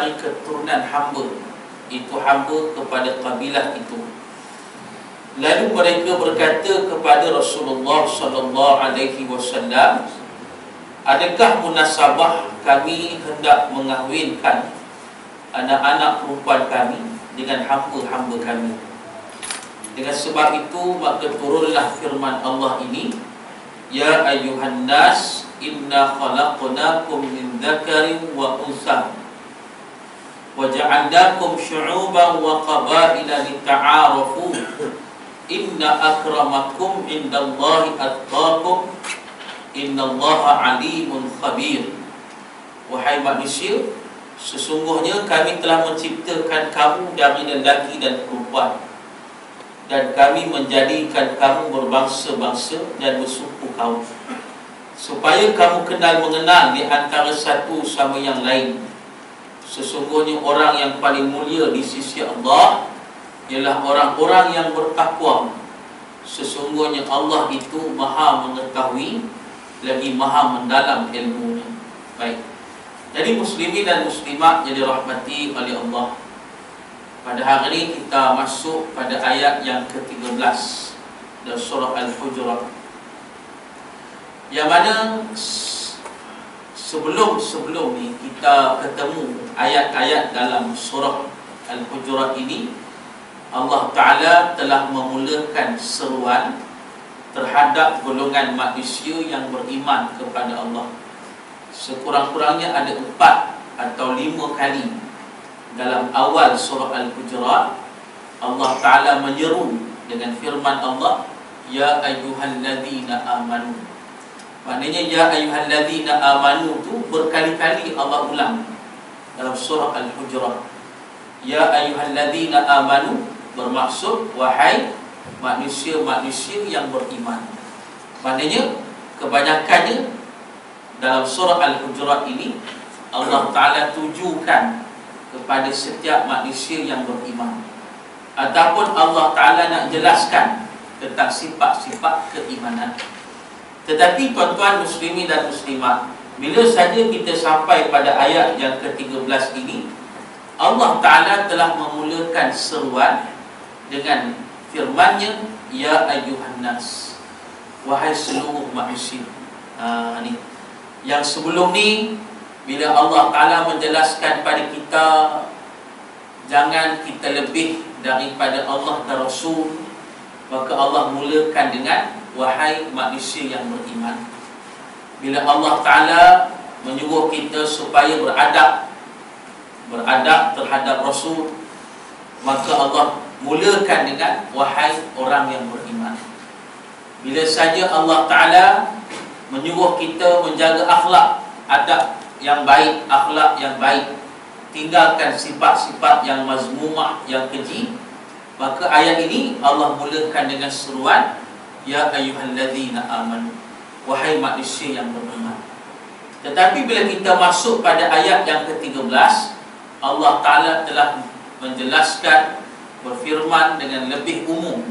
dari keturunan hamba, itu hamba kepada kabilah itu. Lalu mereka berkata kepada Rasulullah sallallahu alaihi wasallam, adakah munasabah kami hendak mengahwinkan anak-anak perempuan kami dengan hamba-hamba kami? Dengan sebab itu maka turunlah firman Allah ini, ya ayyuhan nas inna khalaqnakum min dzakarin wa unsah wa ja'alnakum syu'uban wa qabaila lita'arafu inna akramakum indallahi atqakum innallaha alimun khabir. Wahai manusia, sesungguhnya kami telah menciptakan kamu dari lelaki dan perempuan, dan kami menjadikan kamu berbangsa-bangsa dan bersuku kaum, supaya kamu kenal mengenal di antara satu sama yang lain. Sesungguhnya orang yang paling mulia di sisi Allah ialah orang-orang yang bertakwa. Sesungguhnya Allah itu maha mengetahui lagi maha mendalam ilmunya. Baik. Jadi muslimin dan muslimat yang dirahmati oleh Allah, pada hari ini kita masuk pada ayat yang ke-13 dari surah Al-Hujurat, yang mana sebelum ni kita ketemu ayat-ayat dalam surah Al-Hujurat ini, Allah Ta'ala telah memulakan seruan terhadap golongan manusia yang beriman kepada Allah. Sekurang-kurangnya ada 4 atau 5 kali dalam awal surah Al-Hujurat Allah Ta'ala menyeru dengan firman Allah, ya ayyuhalladzina amanu. Maknanya ya ayyuhalladzina amanu tu berkali-kali Allah ulang dalam surah Al-Hujurat. Ya ayyuhalladzina amanu bermaksud wahai manusia-manusia yang beriman. Maknanya kebanyakannya dalam surah Al-Hujurat ini Allah Ta'ala tujukan kepada setiap manusia yang beriman, ataupun Allah Ta'ala nak jelaskan tentang sifat-sifat keimanan. Tetapi tuan-tuan muslimin dan muslimat, bila saja kita sampai pada ayat yang ke-13 ini, Allah Ta'ala telah memulakan seruan dengan firman-Nya, ya ayyuhan nas, wahai seluruh manusia. Ni yang sebelum ni, bila Allah Ta'ala menjelaskan pada kita jangan kita lebih daripada Allah dan Rasul, maka Allah mulakan dengan wahai manusia yang beriman. Bila Allah Ta'ala menyuruh kita supaya beradab terhadap Rasul, maka Allah mulakan dengan wahai orang yang beriman. Bila saja Allah Ta'ala menyuruh kita menjaga akhlak, adab yang baik, akhlak yang baik, tinggalkan sifat-sifat yang mazmumah, yang keji, maka ayat ini Allah mulakan dengan seruan, ya ayyuhalladzina amanu, wahai manusia yang beriman. Tetapi bila kita masuk pada ayat yang ke-13, Allah Ta'ala telah menjelaskan, berfirman dengan lebih umum,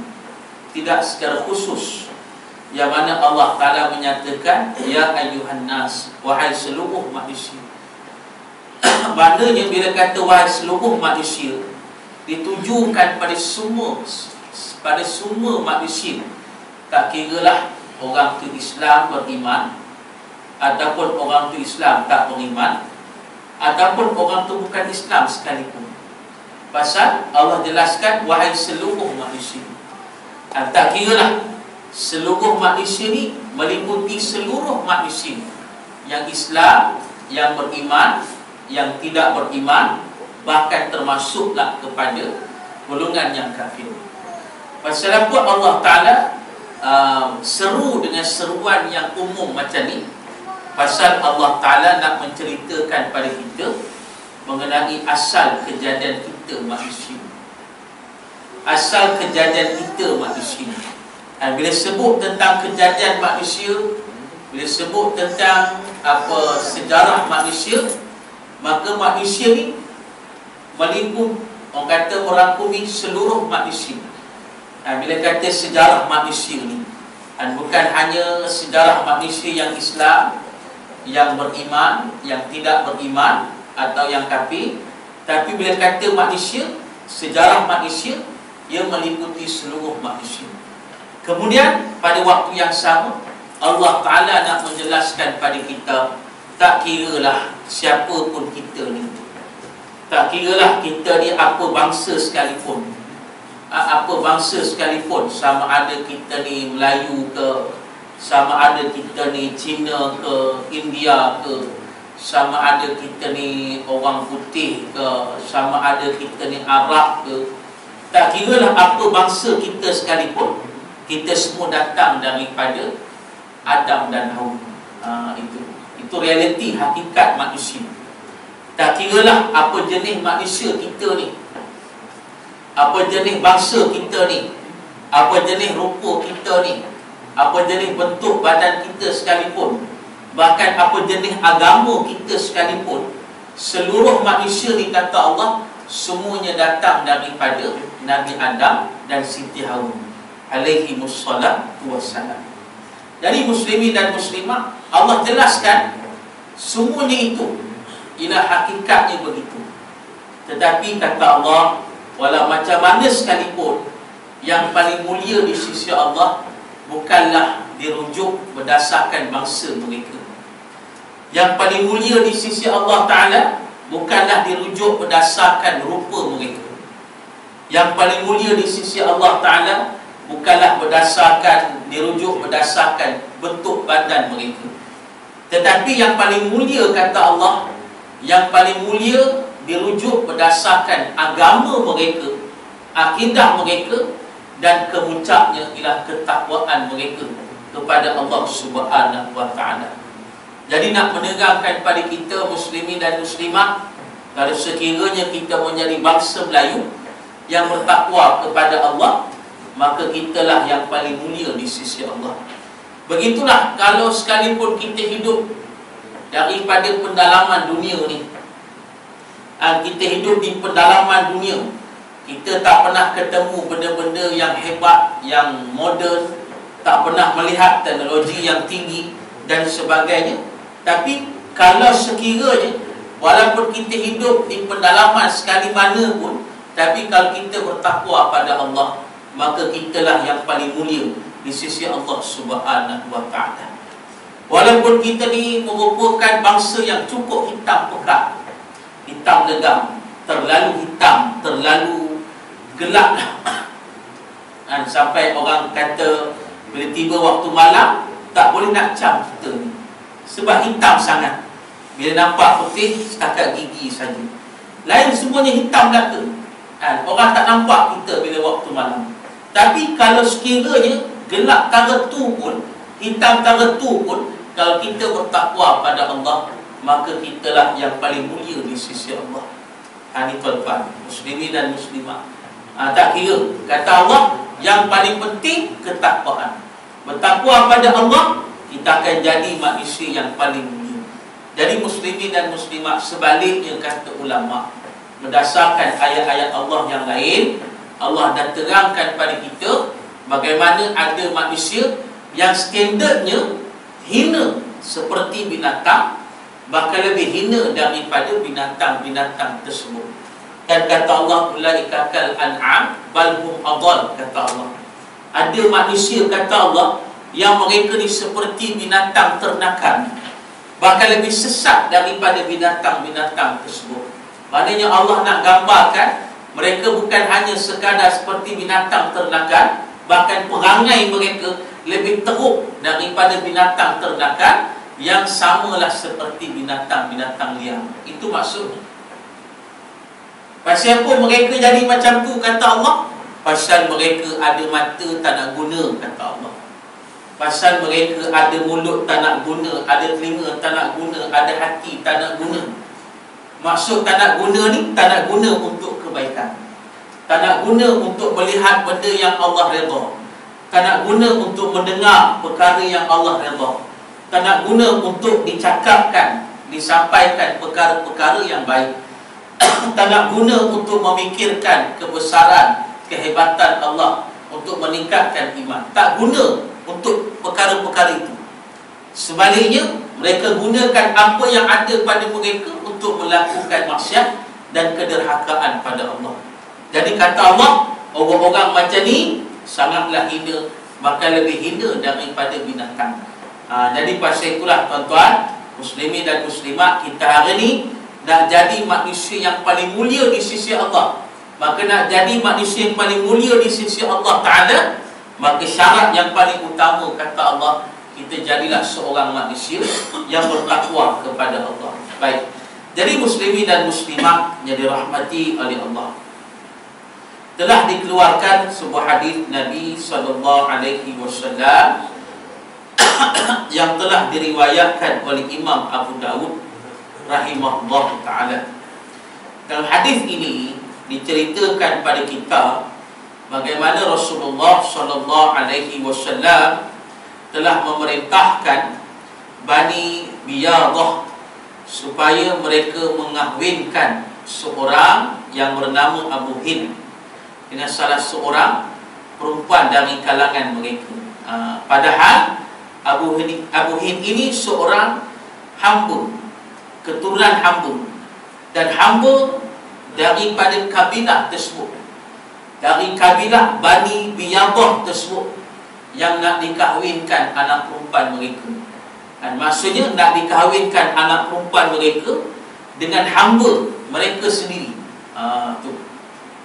tidak secara khusus, yang mana Allah Ta'ala menyatakan, ya ayyuhan nas, wahai seluruh manusia. Maknanya bila kata wahai seluruh manusia, ditujukan pada semua manusia. Tak kiralah orang tu Islam beriman, ataupun orang tu Islam tak beriman, ataupun orang tu bukan Islam sekalipun. Pasal Allah jelaskan wahai seluruh manusia. Tak kiralah, seluruh manusia ni meliputi seluruh manusia, yang Islam, yang beriman, yang tidak beriman, bahkan termasuklah kepada golongan yang kafir. Pasal apa Allah Ta'ala seru dengan seruan yang umum macam ni? Pasal Allah Ta'ala nak menceritakan pada kita mengenai asal kejadian kita manusia. Asal kejadian kita manusia. Dan bila sebut tentang kejadian manusia, bila sebut tentang sejarah manusia, maka manusia ni melingkup, orang kata merangkumi seluruh manusia. Bila kata sejarah manusia ni, dan bukan hanya sejarah manusia yang Islam, yang beriman, yang tidak beriman, atau yang kafir, Tapi bila kata manusia, sejarah manusia, ia meliputi seluruh manusia. Kemudian pada waktu yang sama, Allah Ta'ala nak menjelaskan pada kita, tak kiralah siapa pun kita ni, tak kiralah kita ni apa bangsa sekalipun, sama ada kita ni Melayu ke, sama ada kita ni Cina ke, India ke, sama ada kita ni orang putih ke, sama ada kita ni Arab ke, tak kiralah apa bangsa kita sekalipun, kita semua datang daripada Adam dan Hawa. Itu realiti, hakikat manusia. Tak kiralah apa jenis manusia kita ni, apa jenis bangsa kita ni, apa jenis rupa kita ni, apa jenis bentuk badan kita sekalipun, bahkan apa jenis agama kita sekalipun, seluruh manusia ni kata Allah, semuanya datang daripada Nabi Adam dan Siti Hawa alaihi wassalatu wassalam. Jadi muslimin dan muslimah, Allah jelaskan semuanya itu ialah hakikatnya begitu. Tetapi kata Allah, walau macam mana sekalipun, yang paling mulia di sisi Allah bukanlah dirujuk berdasarkan bangsa mereka. Yang paling mulia di sisi Allah Ta'ala bukanlah dirujuk berdasarkan rupa mereka. Yang paling mulia di sisi Allah Ta'ala bukanlah dirujuk berdasarkan bentuk badan mereka. Tetapi yang paling mulia kata Allah, yang paling mulia dirujuk berdasarkan agama mereka, akidah mereka, dan kemuncaknya ialah ketakwaan mereka kepada Allah Subhanahu wa Ta'ala. Jadi nak menerangkan pada kita muslimin dan muslimat, kalau sekiranya kita menjadi bangsa Melayu yang bertakwa kepada Allah, maka kitalah yang paling mulia di sisi Allah. Begitulah kalau sekalipun kita hidup daripada pendalaman dunia ni, kita hidup di pendalaman dunia, kita tak pernah ketemu benda-benda yang hebat, yang moden, tak pernah melihat teknologi yang tinggi dan sebagainya. Tapi kalau sekiranya walaupun kita hidup di pendalaman sekali mana pun, tapi kalau kita bertakwa pada Allah, maka kitalah yang paling mulia di sisi Allah Subhanahu wa Ta'ala. Walaupun kita ni merupakan bangsa yang cukup hitam pekat, hitam legam, terlalu hitam, terlalu gelap, dan sampai orang kata bila tiba waktu malam tak boleh nak cam kita ni, sebab hitam sangat. Bila nampak putih setakat gigi saja, lain semuanya hitam belaka. Orang tak nampak kita bila waktu malam. Tapi kalau sekiranya gelap taretu pun, hitam taretu pun, kalau kita bertakwa pada Allah, maka kitalah yang paling mulia di sisi Allah. Ini tuan-tuan, muslimin dan muslimah. Tak kira, kata Allah, yang paling penting ketakwaan. Bertakwa pada Allah, kita akan jadi manusia yang paling mulia. Jadi muslimin dan muslimat, sebaliknya kata ulama, berdasarkan ayat-ayat Allah yang lain, Allah dah terangkan pada kita bagaimana ada manusia yang standardnya hina seperti binatang, bahkan lebih hina daripada binatang-binatang tersebut. Dan kata Allah, ulaika kal an'am bal hum adall, kata Allah. Ada manusia, kata Allah, yang mereka ni seperti binatang ternakan, bahkan lebih sesat daripada binatang-binatang tersebut. Maknanya Allah nak gambarkan mereka bukan hanya sekadar seperti binatang ternakan, bahkan perangai mereka lebih teruk daripada binatang ternakan yang samalah seperti binatang-binatang liar. Itu maksudnya. Pasal apa mereka jadi macam tu, kata Allah? Pasal mereka ada mata tak nak guna, kata Allah. Pasal mereka ada mulut tak nak guna, ada telinga tak nak guna, ada hati tak nak guna. Maksud tak nak guna ni, tak nak guna untuk kebaikan, tak nak guna untuk melihat benda yang Allah redha, tak nak guna untuk mendengar perkara yang Allah redha, tak nak guna untuk dicakapkan, disampaikan perkara-perkara yang baik, tak nak guna untuk memikirkan kebesaran, kehebatan Allah, untuk meningkatkan iman. Tak guna untuk perkara-perkara itu. Sebaliknya, mereka gunakan apa yang ada pada mereka untuk melakukan maksiat dan kederhakaan pada Allah. Jadi kata Allah, orang-orang macam ni sangatlah hina, bahkan lebih hina daripada binatang. Jadi pasal itulah tuan-tuan muslimin dan muslimat, kita hari ni nak jadi manusia yang paling mulia di sisi Allah. Maka nak jadi manusia yang paling mulia di sisi Allah Ta'ala, maka syarat yang paling utama kata Allah, kita jadilah seorang manusia yang bertakwa kepada Allah. Baik. Jadi muslimin dan muslimat yang dirahmati oleh Allah, telah dikeluarkan sebuah hadis Nabi SAW yang telah diriwayatkan oleh Imam Abu Dawud rahimahullah ta'ala. Dalam hadis ini diceritakan pada kita bagaimana Rasulullah SAW telah memerintahkan Bani Biyadah supaya mereka mengahwinkan seorang yang bernama Abu Hind dengan salah seorang perempuan dari kalangan mereka. Padahal Abu Hind ini seorang hamba, keturunan hamba, dan hamba daripada kabilah tersebut, dari kabilah Bani Biyadah tersebut, yang nak dikahwinkan anak perempuan mereka. Dan maksudnya nak dikahwinkan anak perempuan mereka dengan hamba mereka sendiri.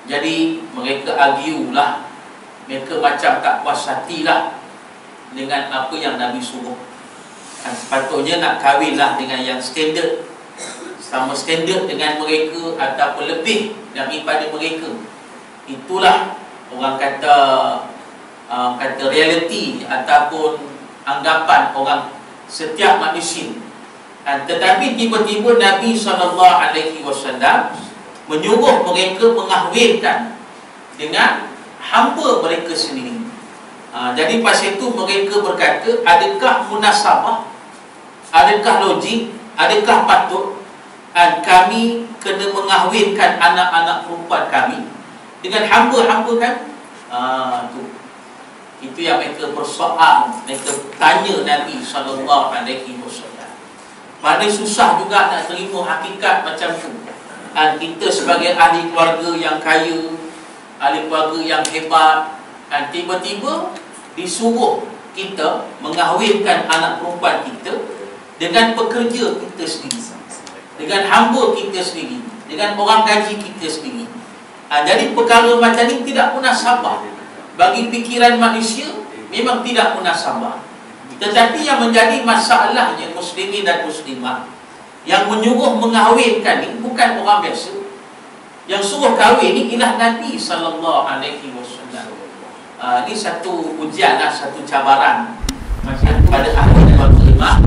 Jadi mereka argue lah, mereka macam tak puas hatilah dengan apa yang Nabi suruh. Sepatutnya nak kahwinlah dengan yang standard, sama standard dengan mereka ataupun lebih daripada mereka. Itulah orang kata realiti ataupun anggapan orang setiap manusia. Tetapi tiba-tiba Nabi SAW menyuruh mereka mengahwinkan dengan hamba mereka sendiri. Jadi pasal itu mereka berkata, adakah munasabah, adakah logik, adakah patut kami kena mengahwinkan anak-anak perempuan kami dengan hamba-hamba kami? Itu yang mereka persoal, mereka tanya Nabi SAW. Mana susah juga nak terima hakikat macam tu. Kita sebagai ahli keluarga yang kaya, ahli keluarga yang hebat, tiba-tiba disuruh kita mengahwinkan anak perempuan kita dengan pekerja kita sendiri, dengan hamba kita sendiri, dengan orang gaji kita sendiri. Jadi perkara macam ni tidak munasabah. Bagi fikiran manusia memang tidak munasabah. Tetapi yang menjadi masalahnya muslimin dan muslimat, yang menyuruh mengahwinkan ni bukan orang biasa. Yang suruh kahwin ni ialah Nabi SAW. Ini satu ujian lah, satu cabaran pada ahli muslimat.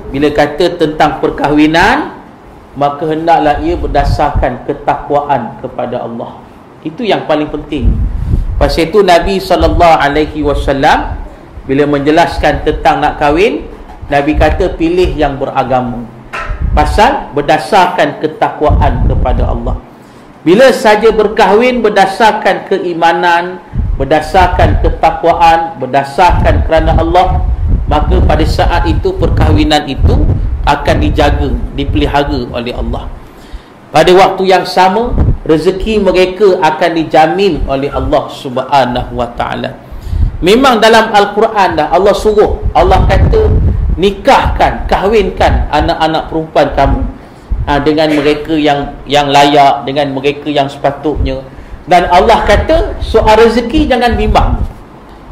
Bila kata tentang perkahwinan, maka hendaklah ia berdasarkan ketakwaan kepada Allah. Itu yang paling penting. Pasal itu Nabi SAW bila menjelaskan tentang nak kahwin, Nabi kata pilih yang beragama. Pasal berdasarkan ketakwaan kepada Allah. Bila saja berkahwin berdasarkan keimanan, berdasarkan ketakwaan, berdasarkan kerana Allah, maka pada saat itu perkahwinan itu akan dijaga, dipelihara oleh Allah. Pada waktu yang sama, rezeki mereka akan dijamin oleh Allah Subhanahu wa ta'ala. Memang dalam Al-Quran dah Allah suruh, Allah kata nikahkan, kahwinkan anak-anak perempuan kamu dengan mereka yang layak, dengan mereka yang sepatutnya. Dan Allah kata soal rezeki jangan bimbang.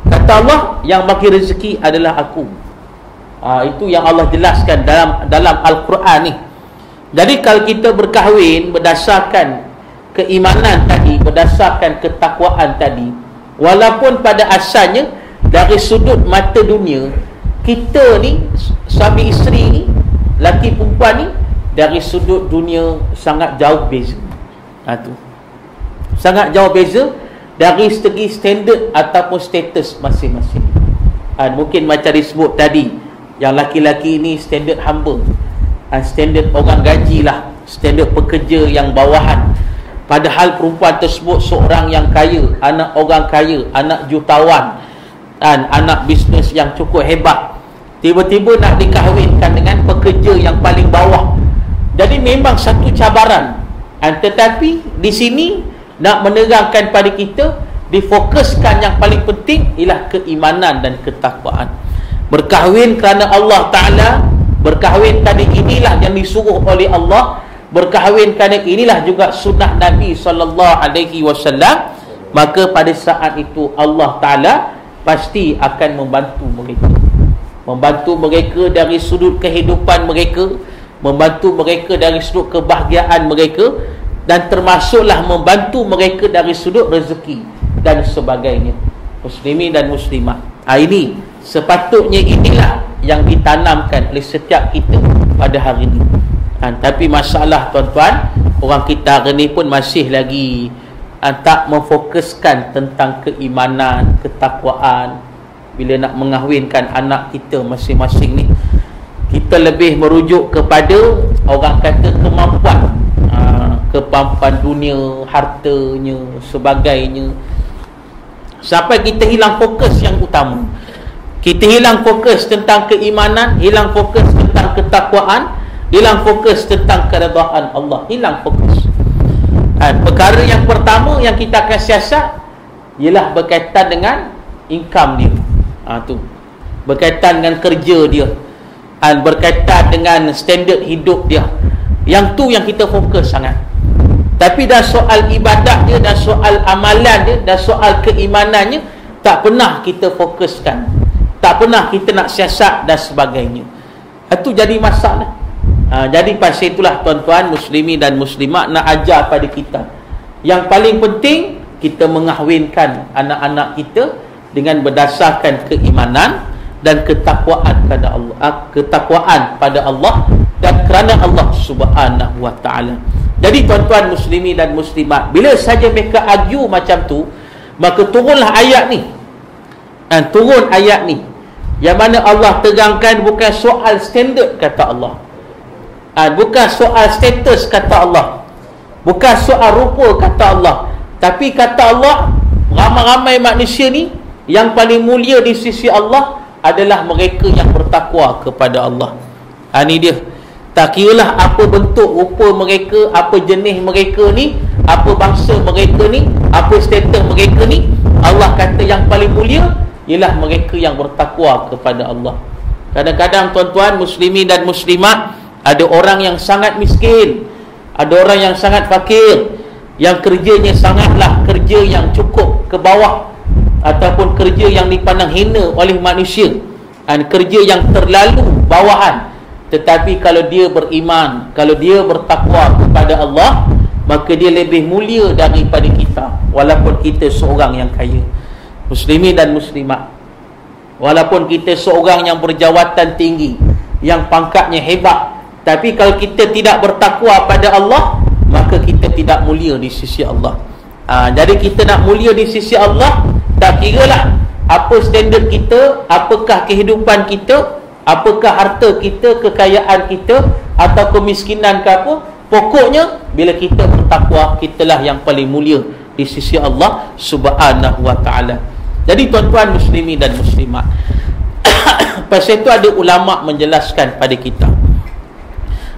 Kata Allah, yang bagi rezeki adalah aku. Itu yang Allah jelaskan dalam Al-Quran ni. Jadi kalau kita berkahwin berdasarkan keimanan tadi, berdasarkan ketakwaan tadi, walaupun pada asalnya dari sudut mata dunia, kita ni suami isteri ni, laki perempuan ni, dari sudut dunia sangat jauh beza. Tu sangat jauh beza dari segi standard ataupun status masing-masing. Mungkin macam disebut tadi, yang laki-laki ni standard hamba, standard orang gaji lah, standard pekerja yang bawahan. Padahal perempuan tersebut seorang yang kaya, anak orang kaya, anak jutawan, dan anak bisnes yang cukup hebat. Tiba-tiba nak dikahwinkan dengan pekerja yang paling bawah, Jadi memang satu cabaran. Tetapi di sini nak menerangkan pada kita, difokuskan yang paling penting ialah keimanan dan ketakwaan. Berkahwin kerana Allah Ta'ala, berkahwin kerana inilah yang disuruh oleh Allah, berkahwin kerana inilah juga sunnah Nabi SAW, maka pada saat itu Allah Ta'ala pasti akan membantu mereka dari sudut kehidupan mereka, membantu mereka dari sudut kebahagiaan mereka, dan termasuklah membantu mereka dari sudut rezeki dan sebagainya. Muslimin dan muslimat, ini sepatutnya inilah yang ditanamkan oleh setiap kita pada hari ini. Tapi masalah tuan-tuan, orang kita hari ini pun masih lagi tak memfokuskan tentang keimanan, ketakwaan. Bila nak mengahwinkan anak kita masing-masing ni, kita lebih merujuk kepada orang kata kemampuan dunia, hartanya, sebagainya, sampai kita hilang fokus yang utama. Kita hilang fokus tentang keimanan, hilang fokus tentang ketakwaan, hilang fokus tentang keredaan Allah, hilang fokus. Perkara yang pertama yang kita akan siasat ialah berkaitan dengan income dia. Tu berkaitan dengan kerja dia, berkaitan dengan standard hidup dia. Yang tu yang kita fokus sangat. Tapi dah soal ibadat dia, dah soal amalan dia, dah soal keimanannya, tak pernah kita fokuskan, tak pernah kita nak siasat dan sebagainya. Itu jadi masalah. Jadi pasal itulah tuan-tuan muslimin dan muslimat nak ajar pada kita, yang paling penting kita mengahwinkan anak-anak kita dengan berdasarkan keimanan dan ketakwaan pada Allah, ketakwaan pada Allah dan kerana Allah Subhanahu wa taala. Jadi tuan-tuan muslimin dan muslimat, bila saja mereka argue macam tu, maka turunlah ayat ni. Turun ayat ni yang mana Allah terangkan bukan soal standard kata Allah, bukan soal status kata Allah, bukan soal rupa kata Allah, tapi kata Allah, ramai-ramai manusia ni yang paling mulia di sisi Allah adalah mereka yang bertakwa kepada Allah. Ini dia. Tak kiralah apa bentuk rupa mereka, apa jenis mereka ni, apa bangsa mereka ni, apa status mereka ni, Allah kata yang paling mulia ialah mereka yang bertakwa kepada Allah. Kadang-kadang tuan-tuan muslimin dan muslimat, ada orang yang sangat miskin, ada orang yang sangat fakir, yang kerjanya sangatlah kerja yang cukup ke bawah, ataupun kerja yang dipandang hina oleh manusia, kerja yang terlalu bawahan. Tetapi kalau dia beriman, kalau dia bertakwa kepada Allah, maka dia lebih mulia daripada kita, walaupun kita seorang yang kaya. Muslimin dan muslimat, walaupun kita seorang yang berjawatan tinggi, yang pangkatnya hebat, tapi kalau kita tidak bertakwa pada Allah, maka kita tidak mulia di sisi Allah. Jadi kita nak mulia di sisi Allah, tak kiralah apa standard kita, apakah kehidupan kita, apakah harta kita, kekayaan kita, atau kemiskinan ke apa, pokoknya bila kita bertakwa, kitalah yang paling mulia di sisi Allah Subhanahu wa ta'ala. Jadi tuan-tuan muslimin dan muslimat, pasal itu ada ulama' menjelaskan pada kita,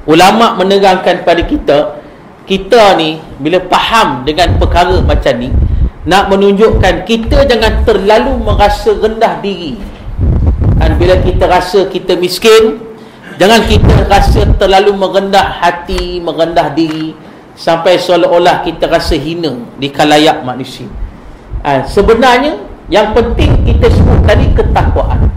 ulama' menerangkan pada kita, kita ni bila faham dengan perkara macam ni, nak menunjukkan kita jangan terlalu merasa rendah diri. Bila kita rasa kita miskin, jangan kita rasa terlalu merendah hati, merendah diri, sampai seolah-olah kita rasa hina di khalayak manusia. Sebenarnya yang penting kita sebut tadi ketakwaan.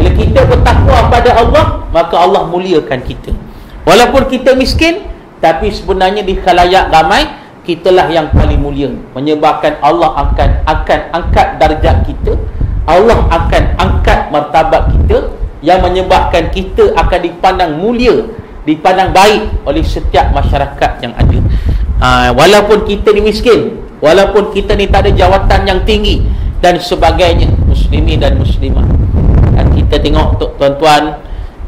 Bila kita bertakwa pada Allah, maka Allah muliakan kita. Walaupun kita miskin, tapi sebenarnya di khalayak ramai, kitalah yang paling mulia, menyebabkan Allah akan angkat darjat kita, Allah akan angkat martabat kita, yang menyebabkan kita akan dipandang mulia, dipandang baik oleh setiap masyarakat yang ada. Walaupun kita ni miskin, walaupun kita ni tak ada jawatan yang tinggi dan sebagainya. Muslimin dan muslimat, kita tengok tuan-tuan,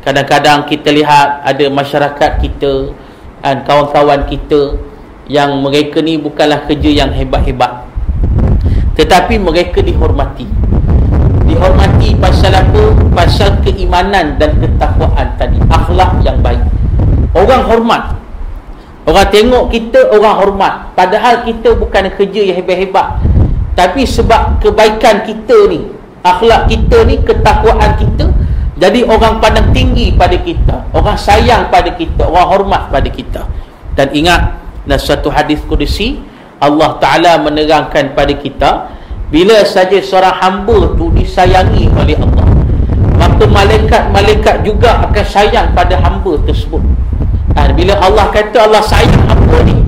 kadang-kadang kita lihat ada masyarakat kita dan kawan-kawan kita yang mereka ni bukanlah kerja yang hebat-hebat, tetapi mereka dihormati. Dihormati pasal apa? Pasal keimanan dan ketakwaan tadi, akhlak yang baik. Orang hormat Orang tengok kita, orang hormat. Padahal kita bukan kerja yang hebat-hebat, tapi sebab kebaikan kita ni, akhlak kita ni, ketakwaan kita, jadi orang pandang tinggi pada kita, orang sayang pada kita, orang hormat pada kita. Dan ingat, dalam satu hadis qudsi, Allah Ta'ala menerangkan pada kita, bila saja seorang hamba tu disayangi oleh Allah, maka malaikat-malaikat juga akan sayang pada hamba tersebut. Bila Allah kata Allah sayang hamba ni,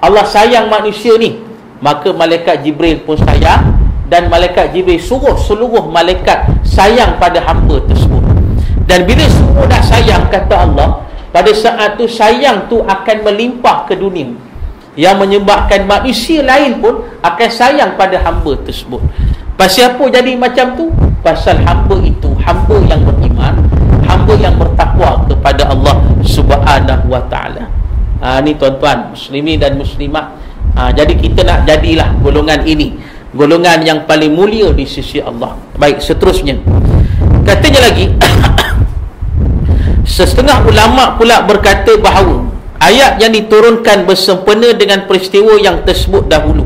Allah sayang manusia ni, maka malaikat Jibril pun sayang, dan malaikat Jibril suruh seluruh malaikat sayang pada hamba tersebut. Dan bila semua dah sayang, kata Allah, pada saat tu sayang tu akan melimpah ke dunia, yang menyebabkan manusia lain pun akan sayang pada hamba tersebut. Pasal apa jadi macam tu? Pasal hamba itu hamba yang beriman, hamba yang bertakwa kepada Allah Subhanahu wa ta'ala. Ni tuan-tuan muslimin dan muslimat. Jadi kita nak jadilah golongan ini, golongan yang paling mulia di sisi Allah. Baik, seterusnya katanya lagi setengah ulama pula berkata bahawa ayat yang diturunkan bersempena dengan peristiwa yang tersebut dahulu,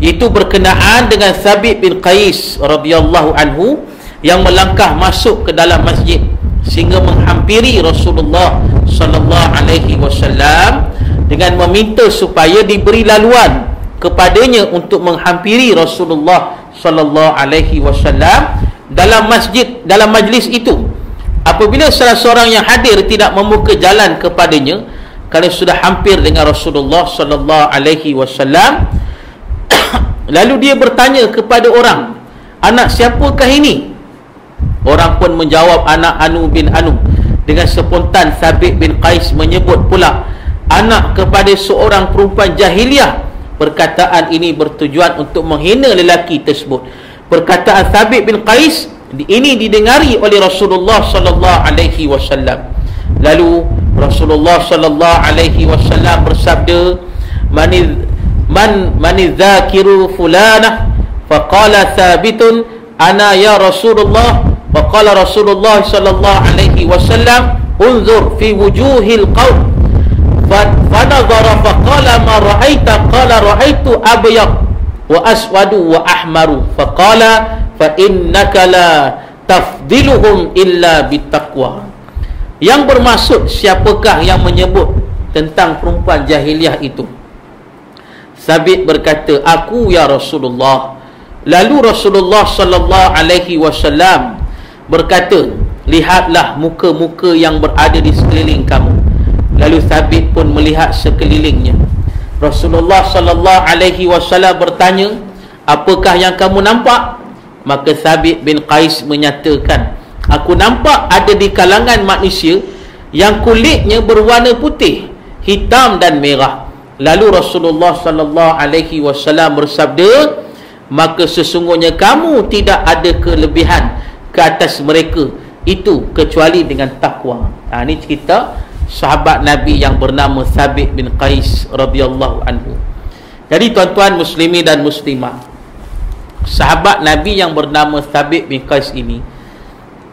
itu berkenaan dengan Thabit bin Qais radhiyallahu anhu yang melangkah masuk ke dalam masjid sehingga menghampiri Rasulullah sallallahu alaihi wasallam dengan meminta supaya diberi laluan kepadanya untuk menghampiri Rasulullah sallallahu alaihi wasallam dalam masjid, dalam majlis itu. Apabila salah seorang yang hadir tidak membuka jalan kepadanya kerana sudah hampir dengan Rasulullah sallallahu alaihi wasallam, lalu dia bertanya kepada orang, anak siapakah ini? Orang pun menjawab, anak Anu bin Anu. Dengan spontan Thabit bin Qais menyebut pula, anak kepada seorang perempuan jahiliah. Perkataan ini bertujuan untuk menghina lelaki tersebut. Perkataan Thabit bin Qais ini didengari oleh Rasulullah sallallahu alaihi wasallam. Lalu Rasulullah sallallahu alaihi wasallam bersabda, man dzakiru fulanah? Faqala Thabitun, ana ya Rasulullah. Faqala Rasulullah sallallahu alaihi wasallam, unzur fi wujuhil qaum. Fanadhara faqala ma ra'aita? Qala ra'aitu abyad wa aswadu wa ahmaru. Faqala fa innaka la tafdiluhum illa bittaqwa. Yang bermaksud siapakah yang menyebut tentang perempuan jahiliah itu? Thabit berkata, aku ya Rasulullah. Lalu Rasulullah sallallahu alaihi wasallam berkata, lihatlah muka-muka yang berada di sekeliling kamu. Lalu Thabit pun melihat sekelilingnya. Rasulullah sallallahu alaihi wasallam bertanya, apakah yang kamu nampak? Maka Thabit bin Qais menyatakan, aku nampak ada di kalangan manusia yang kulitnya berwarna putih, hitam dan merah. Lalu Rasulullah sallallahu alaihi wasallam bersabda, maka sesungguhnya kamu tidak ada kelebihan ke atas mereka itu kecuali dengan takwa. Ini cerita sahabat Nabi yang bernama Thabit bin Qais radhiyallahu anhu. Jadi tuan-tuan muslimin dan muslimah, sahabat Nabi yang bernama Thabit bin Qais ini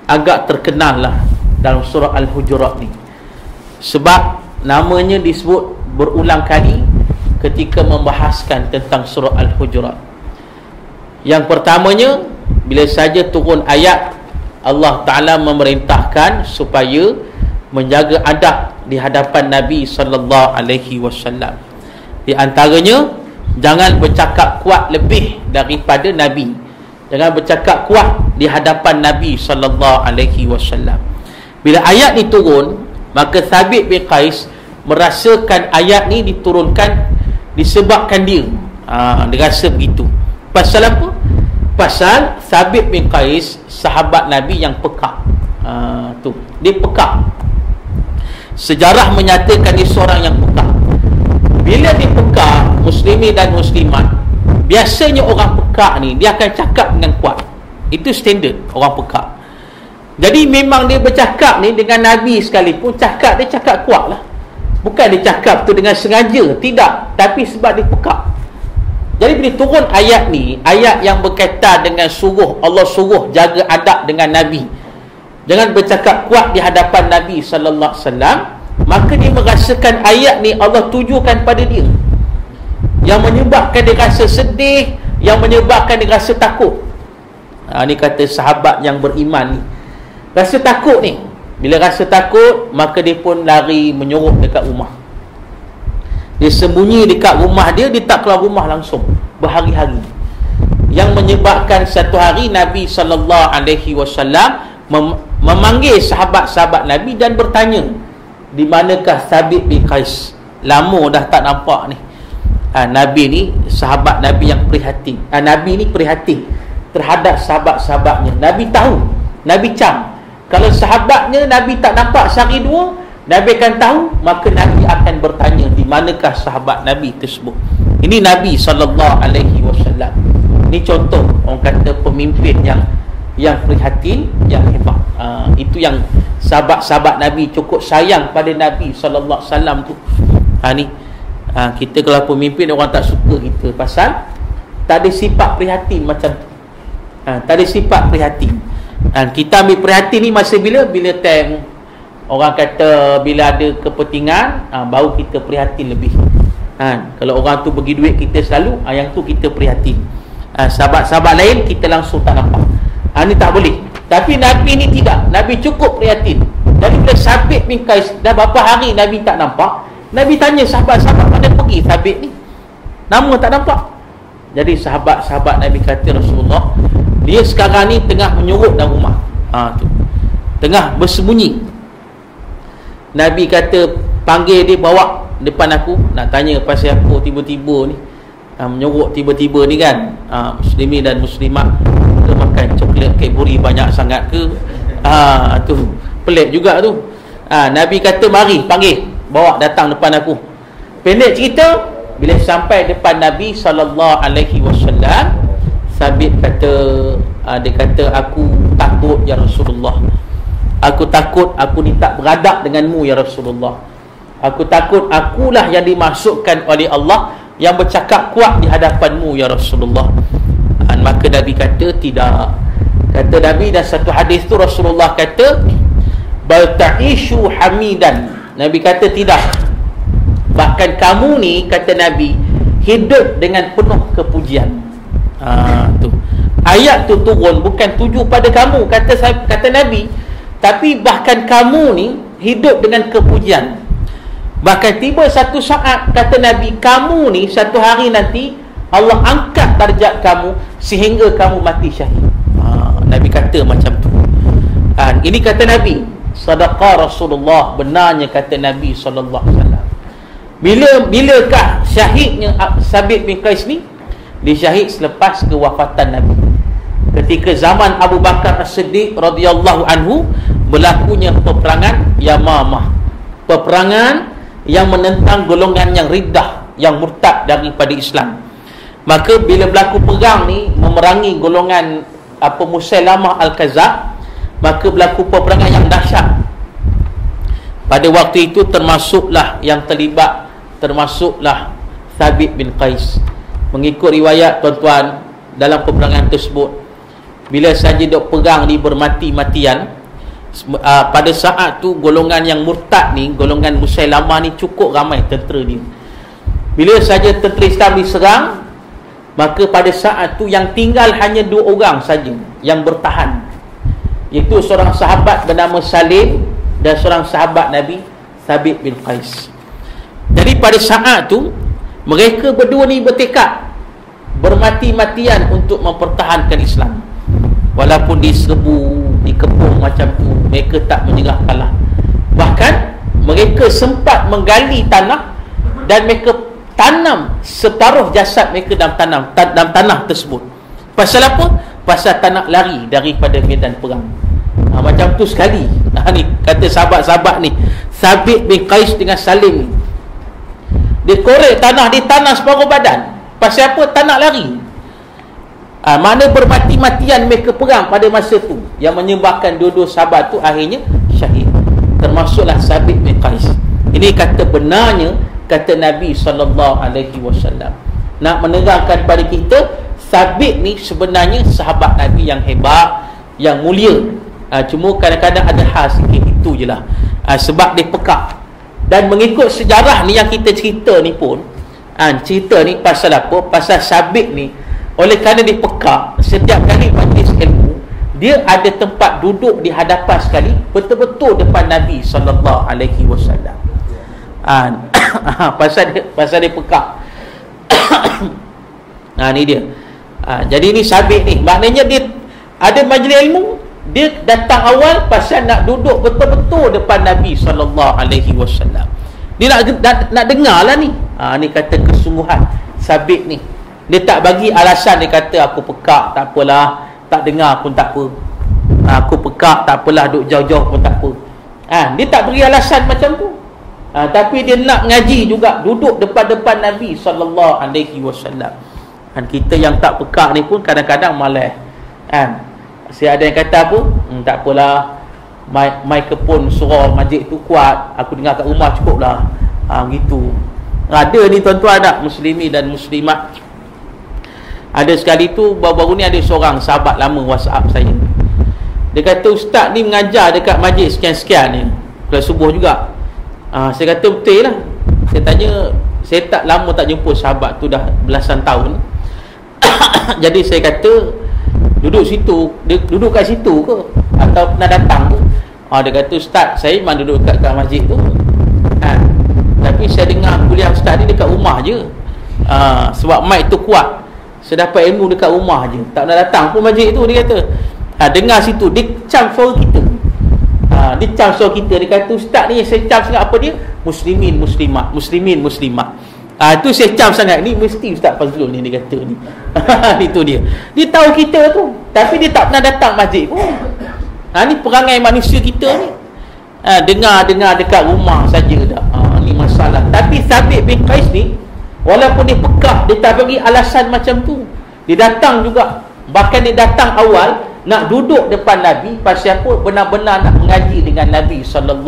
agak terkenal lah dalam surah Al-Hujurat ni, sebab namanya disebut berulang kali ketika membahaskan tentang surah Al-Hujurat. Yang pertamanya, bila saja turun ayat Allah Ta'ala memerintahkan supaya menjaga adab di hadapan Nabi sallallahu alaihi wasallam. Di antaranya, jangan bercakap kuat lebih daripada Nabi. Jangan bercakap kuat di hadapan Nabi sallallahu alaihi wasallam. Bila ayat ni turun, maka Thabit bin Qais merasakan ayat ni diturunkan disebabkan dia. Dia rasa begitu. Pasal apa? Pasal Thabit bin Qais sahabat Nabi yang pekak. Dia pekak. Sejarah menyatakan dia seorang yang pekak. Bila dia pekak, muslimin dan muslimat, biasanya orang pekak ni dia akan cakap dengan kuat. Itu standard orang pekak. Jadi memang dia bercakap ni dengan Nabi sekalipun, dia cakap kuat lah. Bukan dia cakap tu dengan sengaja, tidak, tapi sebab dia pekak. Jadi bila turun ayat ni, ayat yang berkaitan dengan Allah suruh jaga adab dengan Nabi, jangan bercakap kuat di hadapan Nabi sallallahu alaihi wasallam, maka dia merasakan ayat ni Allah tujukan pada dia, yang menyebabkan dia rasa sedih, yang menyebabkan dia rasa takut. Ni kata sahabat yang beriman ni rasa takut ni. Bila rasa takut, maka dia pun lari menyorok dekat rumah. Dia sembunyi dekat rumah dia, dia tak keluar rumah langsung berhari-hari. Yang menyebabkan satu hari Nabi SAW memanggil sahabat-sahabat Nabi dan bertanya, di manakah Thabit bin Qais? Lama dah tak nampak ni. Nabi ni sahabat Nabi yang prihatin. Nabi ni prihatin terhadap sahabat-sahabatnya. Nabi tahu, Nabi cam, kalau sahabatnya Nabi tak nampak sehari dua, Nabi akan tahu, maka Nabi akan bertanya di manakah sahabat Nabi tersebut. Ini Nabi SAW. Ini contoh orang kata pemimpin yang prihatin, yang hebat. Itu yang sahabat-sahabat Nabi cukup sayang pada Nabi SAW tu. Kita kalau pemimpin, orang tak suka kita pasal tak ada sifat prihatin macam tu. Tak ada sifat prihatin. Kita ambil prihatin ni masa bila time orang kata bila ada kepentingan, baru kita prihatin lebih. Kalau orang tu bagi duit kita selalu, yang tu kita prihatin. Sahabat-sahabat lain kita langsung tak nampak. Ni tak boleh. Tapi Nabi ni tidak. Nabi cukup prihatin. Dari bila Thabit bin Qais dah berapa hari Nabi tak nampak, Nabi tanya sahabat-sahabat, mana pergi Thabit ni? Nama tak nampak. Jadi sahabat-sahabat Nabi kata, Rasulullah, dia sekarang ni tengah menyorok dalam rumah. Tu. Tengah bersembunyi. Nabi kata, panggil dia, bawa depan aku, nak tanya pasal apa tiba-tiba ni menyorok tiba-tiba ni kan. Muslimin dan muslimat ke makan coklat Cadbury banyak sangat ke? Tu pelik juga tu. Nabi kata, mari, panggil, bawa datang depan aku. Pendek cerita, bila sampai depan Nabi SAW, Thabit kata, dia kata, aku takut ya Rasulullah. Aku takut aku ni tak beradab denganmu ya Rasulullah. Aku takut akulah yang dimasukkan oleh Allah, yang bercakap kuat di hadapanmu ya Rasulullah. Maka Nabi kata, tidak. Kata Nabi dalam satu hadis tu, Rasulullah kata, bal ta'ishu hamidan. Nabi kata, tidak, bahkan kamu ni, kata Nabi, hidup dengan penuh kepujian. Tu ayat tu turun bukan tuju pada kamu, kata Nabi, tapi bahkan kamu ni hidup dengan kepujian. Bahkan tiba satu saat, kata Nabi, kamu ni satu hari nanti Allah angkat darjat kamu sehingga kamu mati syahid. Nabi kata macam tu. Ini kata Nabi, sadaqah Rasulullah, benarnya kata Nabi SAW. Bilakah syahidnya Thabit bin Qais ni? Dia syahid selepas kewafatan Nabi. Ketika zaman Abu Bakar As-Siddiq radhiyallahu anhu, berlakunya peperangan Yamamah, peperangan yang menentang golongan yang riddah, yang murtad daripada Islam. Maka bila berlaku perang ni, memerangi golongan Musailamah Al-Kazzab, maka berlaku peperangan yang dahsyat. Pada waktu itu termasuklah yang terlibat, termasuklah Thabit bin Qais. Mengikut riwayat tuan-tuan, dalam peperangan tersebut, bila saja dok perang ni bermati-matian, pada saat tu golongan yang murtad ni, golongan Musailamah ni cukup ramai tentera dia. Bila saja tentera Islam diserang, maka pada saat tu yang tinggal hanya 2 orang saja yang bertahan, iaitu seorang sahabat bernama Salim dan seorang sahabat Nabi, Thabit bin Qais. Jadi pada saat tu mereka berdua ni bertekad bermati-matian untuk mempertahankan Islam. Walaupun diserbu, dikepung macam tu, mereka tak menyerah kalah. Bahkan mereka sempat menggali tanah dan mereka tanam separuh jasad mereka dalam tanah tersebut. Pasal apa? Pasal tak nak lari daripada medan perang. Macam tu sekali. Ni kata sahabat-sahabat ni, Thabit bin Qais dengan Salim ni, dia korek tanah, dia tanam separuh badan. Pasal apa? Tak nak lari. Mana bermati-matian mereka perang pada masa tu, yang menyebabkan dua-dua sahabat tu akhirnya syahid. Termasuklah Thabit bin Qais. Ini kata benarnya, kata Nabi SAW. Nak menerangkan pada kita, Thabit ni sebenarnya sahabat Nabi yang hebat, yang mulia. Cuma kadang-kadang ada hal sikit, itu je lah. Sebab dia pekak. Dan mengikut sejarah ni yang kita cerita ni pun, cerita ni pasal apa? Pasal Sabit ni, oleh kerana dia pekak, setiap kali majlis ilmu dia ada tempat duduk di hadapan sekali, betul-betul depan Nabi SAW. Pasal dia pekak. Ni dia. Jadi ni Sabit ni, maknanya dia ada majlis ilmu, dia datang awal pasal nak duduk betul-betul depan Nabi SAW. Dia nak dengar lah ni. Ni kata kesungguhan Sabit ni. Dia tak bagi alasan, dia kata aku pekak, tak apalah, tak dengar pun tak apa. Aku pekak, tak apalah, duduk jauh-jauh pun tak apa. Dia tak beri alasan macam tu. Tapi dia nak ngaji juga, duduk depan-depan Nabi SAW. Kita yang tak pekak ni pun kadang-kadang malas. Saya ada yang kata apa? Tak apalah, mikrofon suara majlis tu kuat, aku dengar kat rumah cukup lah. Gitu. Ada ni tuan-tuan, ada muslimi dan muslimat. Ada sekali tu, baru-baru ni ada seorang sahabat lama WhatsApp saya. Dia kata, ustaz ni mengajar dekat majlis sekian-sekian ni, kelas subuh juga. Saya kata betul lah. Saya tanya, saya tak lama tak jumpa sahabat tu, dah belasan tahun. Jadi saya kata, duduk situ, dia duduk kat situ ke? Atau pernah datang ke? Dia kata, ustaz saya memang duduk kat masjid tu. Tapi saya dengar kuliah ustaz ni dekat rumah je. Sebab mic tu kuat, saya dapat ilmu dekat rumah je, tak nak datang pun masjid tu. Dia kata, dengar situ, dia cam suara kita. Dia cam suara kita. Dia kata, ustaz ni saya cam sangat, apa dia? Muslimin muslimat, muslimin muslimat. Tu saya cam sangat, ni mesti Ustaz Fazlul ni, dia kata ni. Itu dia. Dia tahu kita tu, tapi dia tak pernah datang masjid pun. Ni perangai manusia kita ni. Dengar dekat rumah saja dah. Ni masalah. Tapi Sabit bin Qais ni, walaupun dia pekak, dia tak bagi alasan macam tu. Dia datang juga. Bahkan dia datang awal nak duduk depan Nabi. Pasal apa? Benar-benar nak mengaji dengan Nabi SAW.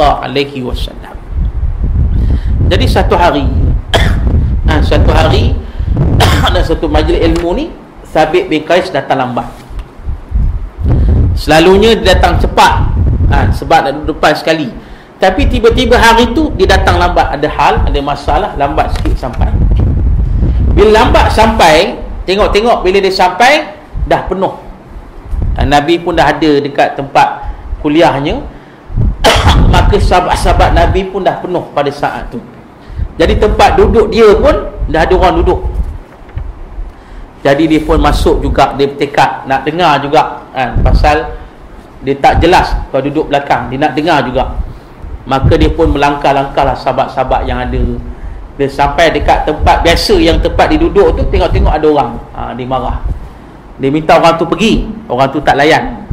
Jadi satu hari ada satu majlis ilmu ni, Sabit bin Qais datang lambat. Selalunya dia datang cepat, sebab nak duduk depan sekali. Tapi tiba-tiba hari tu dia datang lambat, ada hal, ada masalah, lambat sikit sampai. Bila lambat sampai, tengok-tengok bila dia sampai dah penuh. Nabi pun dah ada dekat tempat kuliahnya. Maka sahabat-sahabat Nabi pun dah penuh pada saat tu. Jadi tempat duduk dia pun dah ada orang duduk. Jadi dia pun masuk juga, dia bertekad nak dengar juga, pasal dia tak jelas kalau duduk belakang, dia nak dengar juga. Maka dia pun melangkah-langkahlah sahabat-sahabat yang ada. Dia sampai dekat tempat biasa yang tempat dia duduk tu, tengok-tengok ada orang. Dia marah. Dia minta orang tu pergi, orang tu tak layan.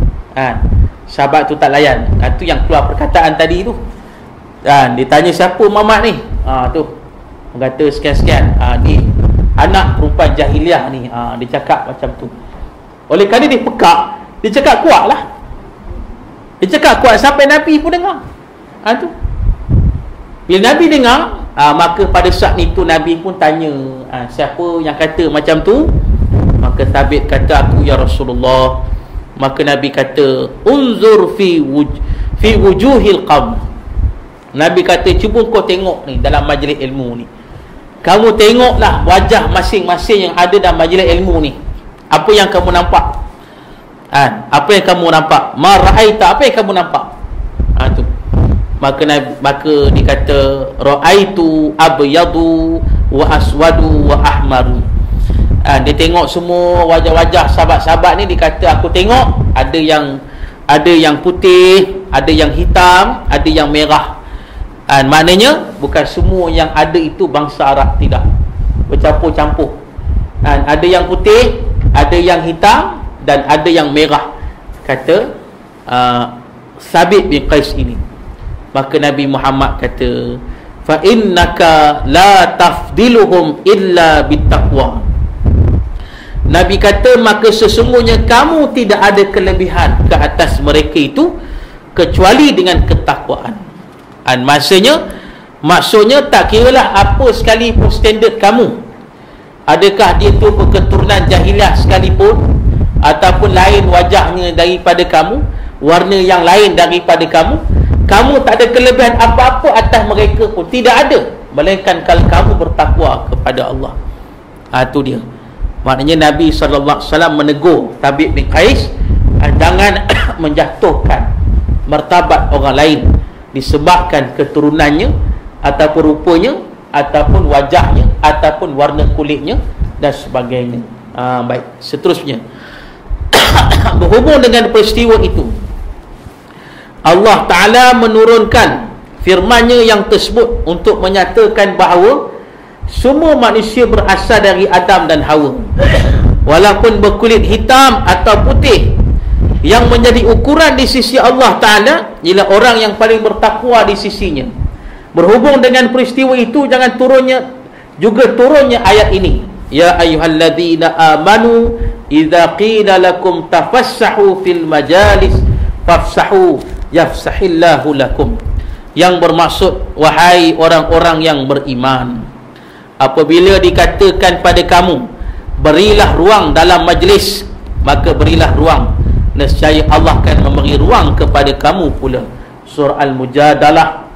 Sahabat tu tak layan. Tu yang keluar perkataan tadi tu. Dia tanya siapa Mamat ni? Tu dia kata sekian-sekian. Ni anak perempuan jahiliah ni. Dia cakap macam tu. Oleh kerana dia pekak, dia cakap kuat lah. Dia cakap kuat sampai Nabi pun dengar. Tu bila Nabi dengar, maka pada saat itu Nabi pun tanya, siapa yang kata macam tu? Maka Sabit kata, aku ya Rasulullah. Maka Nabi kata, unzur fi wujuhil qawm. Nabi kata, cuba kau tengok ni dalam majlis ilmu ni. Kamu tengoklah wajah masing-masing yang ada dalam majlis ilmu ni. Apa yang kamu nampak? Apa yang kamu nampak? Ma ra'aita, apa yang kamu nampak? Tu. Maka dia kata, ra'aitu abyadu wa aswadu wa ahmaru. Dia tengok semua wajah-wajah sahabat-sahabat ni. Dia kata, aku tengok ada yang putih, ada yang hitam, ada yang merah. Maknanya bukan semua yang ada itu bangsa Arab, tidak, bercampur-campur. Ada yang putih, ada yang hitam, dan ada yang merah, kata Sabit bin Qais ini. Maka Nabi Muhammad kata, fa innaka la tafdiluhum illa bittaqwa. Nabi kata, maka sesungguhnya kamu tidak ada kelebihan ke atas mereka itu kecuali dengan ketakwaan. Maksudnya tak kiralah apa sekalipun standard kamu, adakah dia tu berketurunan jahiliah sekalipun, ataupun lain wajahnya daripada kamu, warna yang lain daripada kamu, kamu tak ada kelebihan apa-apa atas mereka pun, tidak ada, melainkan kalau kamu bertakwa kepada Allah. Itu dia. Maknanya Nabi SAW menegur Thabit bin Qais, jangan menjatuhkan martabat orang lain disebabkan keturunannya ataupun rupanya ataupun wajahnya ataupun warna kulitnya dan sebagainya. Baik, seterusnya berhubung dengan peristiwa itu, Allah Ta'ala menurunkan firman-Nya yang tersebut untuk menyatakan bahawa semua manusia berasal dari Adam dan Hawa, walaupun berkulit hitam atau putih. Yang menjadi ukuran di sisi Allah Ta'ala ialah orang yang paling bertakwa di sisinya. Berhubung dengan peristiwa itu, jangan turunnya ayat ini, ya ayyuhalladzina amanu idza qila lakum tafassahu fil majalis fafsahu yafsahillahu lakum. Yang bermaksud, wahai orang-orang yang beriman, apabila dikatakan pada kamu berilah ruang dalam majlis, maka berilah ruang, nescaya Allah akan memberi ruang kepada kamu pula. Surah Al-Mujadalah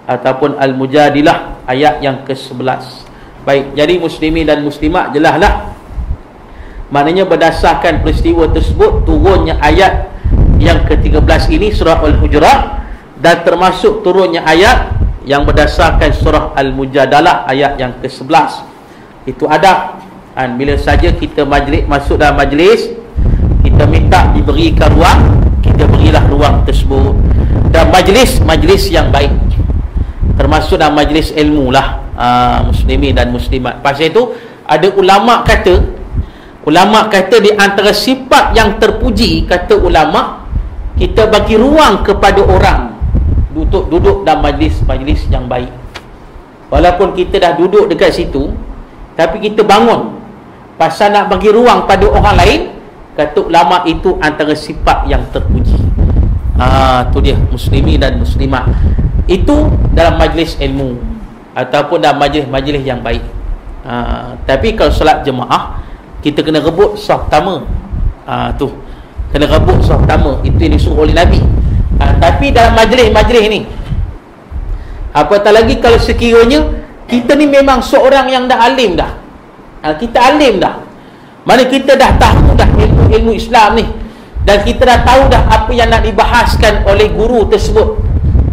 ataupun Al-Mujadilah ayat yang ke-11. Baik, jadi muslimin dan muslimat, jelaslah maknanya berdasarkan peristiwa tersebut turunnya ayat yang ke-13 ini surah Al-Hujurat, dan termasuk turunnya ayat yang berdasarkan surah Al-Mujadalah ayat yang ke-11. Itu adab. Dan bila saja kita masuk dalam majlis, kita minta diberikan ruang, kita berilah ruang tersebut. Dan majlis yang baik, termasuk dalam majlis ilmu lah, muslimin dan muslimat. Pasal itu ada ulama kata di antara sifat yang terpuji, kata ulama, kita bagi ruang kepada orang duduk dalam majlis yang baik. Walaupun kita dah duduk dekat situ, tapi kita bangun pasal nak bagi ruang pada orang lain, kata ulama itu antara sifat yang terpuji. Tu dia, muslimin dan muslimat. Itu dalam majlis ilmu ataupun dalam majlis yang baik. Tapi kalau solat jemaah, kita kena rebut saf pertama. Tu kena rebut saf pertama. Itu yang disuruh oleh Nabi. Tapi dalam majlis ni, apatah lagi kalau sekiranya kita ni memang seorang yang dah alim dah, kita alim dah, mana kita dah tahu dah ilmu Islam ni, dan kita dah tahu dah apa yang nak dibahaskan oleh guru tersebut.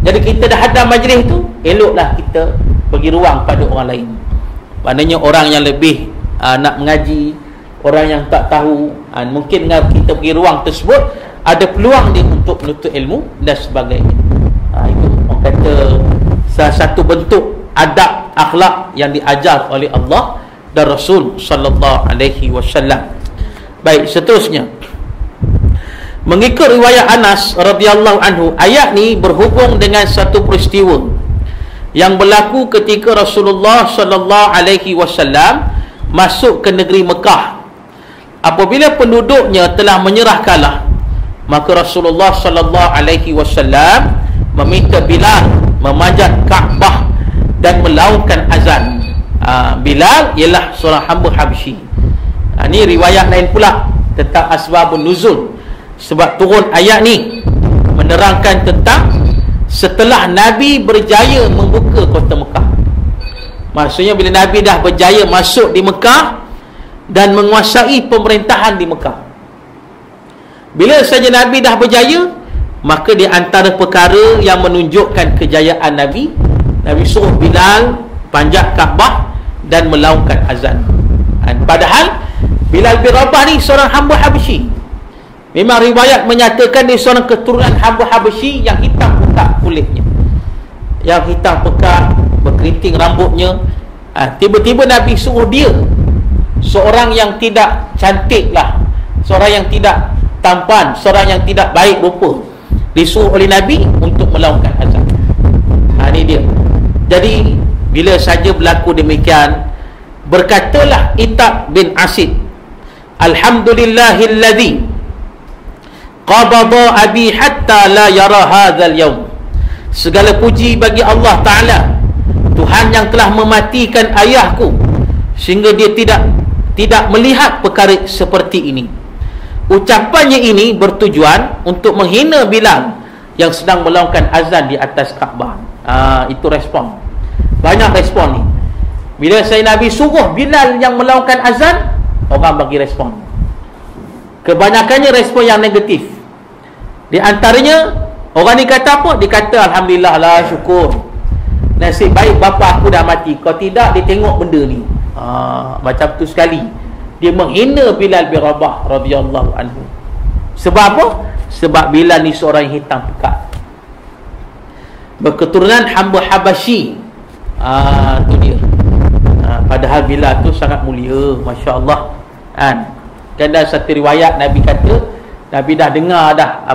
Jadi kita dah ada majlis tu, eloklah kita bagi ruang pada orang lain. Maknanya orang yang lebih nak mengaji, orang yang tak tahu, mungkin dengan kita bagi ruang tersebut, ada peluang dia untuk menuntut ilmu dan sebagainya. Itu orang kata salah satu bentuk adab akhlak yang diajar oleh Allah dan Rasul sallallahu alaihi wasallam. Baik, seterusnya, mengikut riwayat Anas radhiyallahu anhu, ayat ni berhubung dengan satu peristiwa yang berlaku ketika Rasulullah sallallahu alaihi wasallam masuk ke negeri Mekah. Apabila penduduknya telah menyerah kalah, maka Rasulullah sallallahu alaihi wasallam meminta Bilal memanjat Kaabah dan melaungkan azan. Bilal ialah seorang hamba Habsyi. Ini riwayat lain pula tentang asbabun nuzul, sebab turun ayat ni menerangkan tentang setelah Nabi berjaya membuka kota Mekah. Maksudnya bila Nabi dah berjaya masuk di Mekah dan menguasai pemerintahan di Mekah, bila saja Nabi dah berjaya, maka di antara perkara yang menunjukkan kejayaan Nabi suruh Bilal panjat Kaabah dan melaungkan azan. Padahal Bilal bin Rabah ni seorang hamba Habsyi. Memang riwayat menyatakan dia seorang keturunan hamba Habsyi yang hitam pekat kulitnya, yang hitam pekat, berkeriting rambutnya. Tiba-tiba Nabi suruh dia, seorang yang tidak cantik lah, seorang yang tidak tampan, seorang yang tidak baik rupa, disuruh oleh Nabi untuk melaungkan azan. Ini dia. Jadi bila saja berlaku demikian, berkatalah Itab bin Asid, alhamdulillahilladzi qabada abi hatta la yara hadzal yaum. Segala puji bagi Allah Ta'ala, Tuhan yang telah mematikan ayahku sehingga dia tidak melihat perkara seperti ini. Ucapannya ini bertujuan untuk menghina Bilal yang sedang melakukan azan di atas Kaabah. Itu respon. Banyak respon ni. Bila saya Nabi suruh Bilal yang melakukan azan, orang bagi respon. Kebanyakannya respon yang negatif. Di antaranya, orang ni kata apa? Dia kata, alhamdulillah lah, syukur, nasib baik bapa aku dah mati. Kalau tidak, dia tengok benda ni. Macam tu sekali. Dia menghina Bilal bin Rabah radhiyallahu anhu. Sebab apa? Sebab Bilal ni seorang yang hitam pekat, berketurunan hamba Habasyi. Tu dia. Padahal Bilal tu sangat mulia, masya-Allah. Kan dalam satu riwayat Nabi kata, Nabi dah dengar dah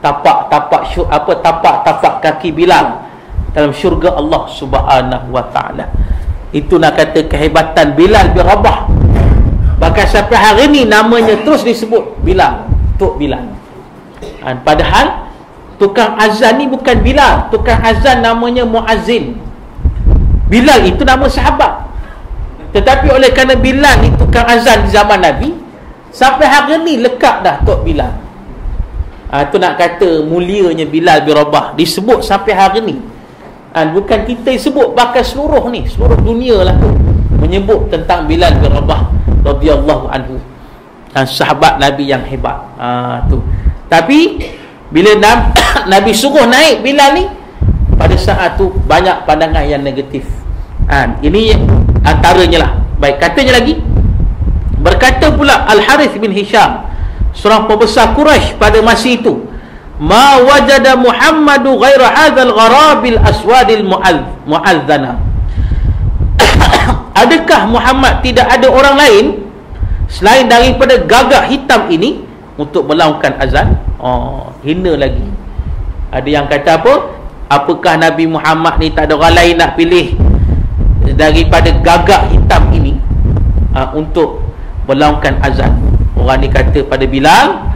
tapak kaki Bilal dalam syurga Allah Subhanahu wa taala. Itu nak kata kehebatan Bilal bin Rabah. Bahkan sampai hari ni namanya terus disebut Bilal, Tok Bilal. Padahal tukang azan ni bukan Bilal. Tukang azan namanya Muazzin. Bilal itu nama sahabat. Tetapi oleh kerana Bilal ni tukang azan di zaman Nabi, sampai hari ni lekat dah Tok Bilal. Itu nak kata mulianya Bilal bin Rabah, disebut sampai hari ni. Bukan kita sebut, bahkan seluruh dunia lah tu menyebut tentang Bilal bin Rabah radhiyallahu anhu, sahabat Nabi yang hebat. Tu. Tapi bila Nabi suruh naik Bilal ni, pada saat tu banyak pandangan yang negatif. Ini antaranya lah. Baik, katanya lagi, berkata pula Al-Harith bin Hisham, seorang pembesar Quraisy pada masa itu, ma wajada Muhammadu ghaira hadzal gharabil aswadil mu'adzana. Adakah Muhammad tidak ada orang lain selain daripada gagak hitam ini untuk melakukan azan? Hina lagi. Ada yang kata apa? Apakah Nabi Muhammad ni tak ada orang lain nak pilih daripada gagak hitam ini untuk melakukan azan? Orang ni kata pada Bilal,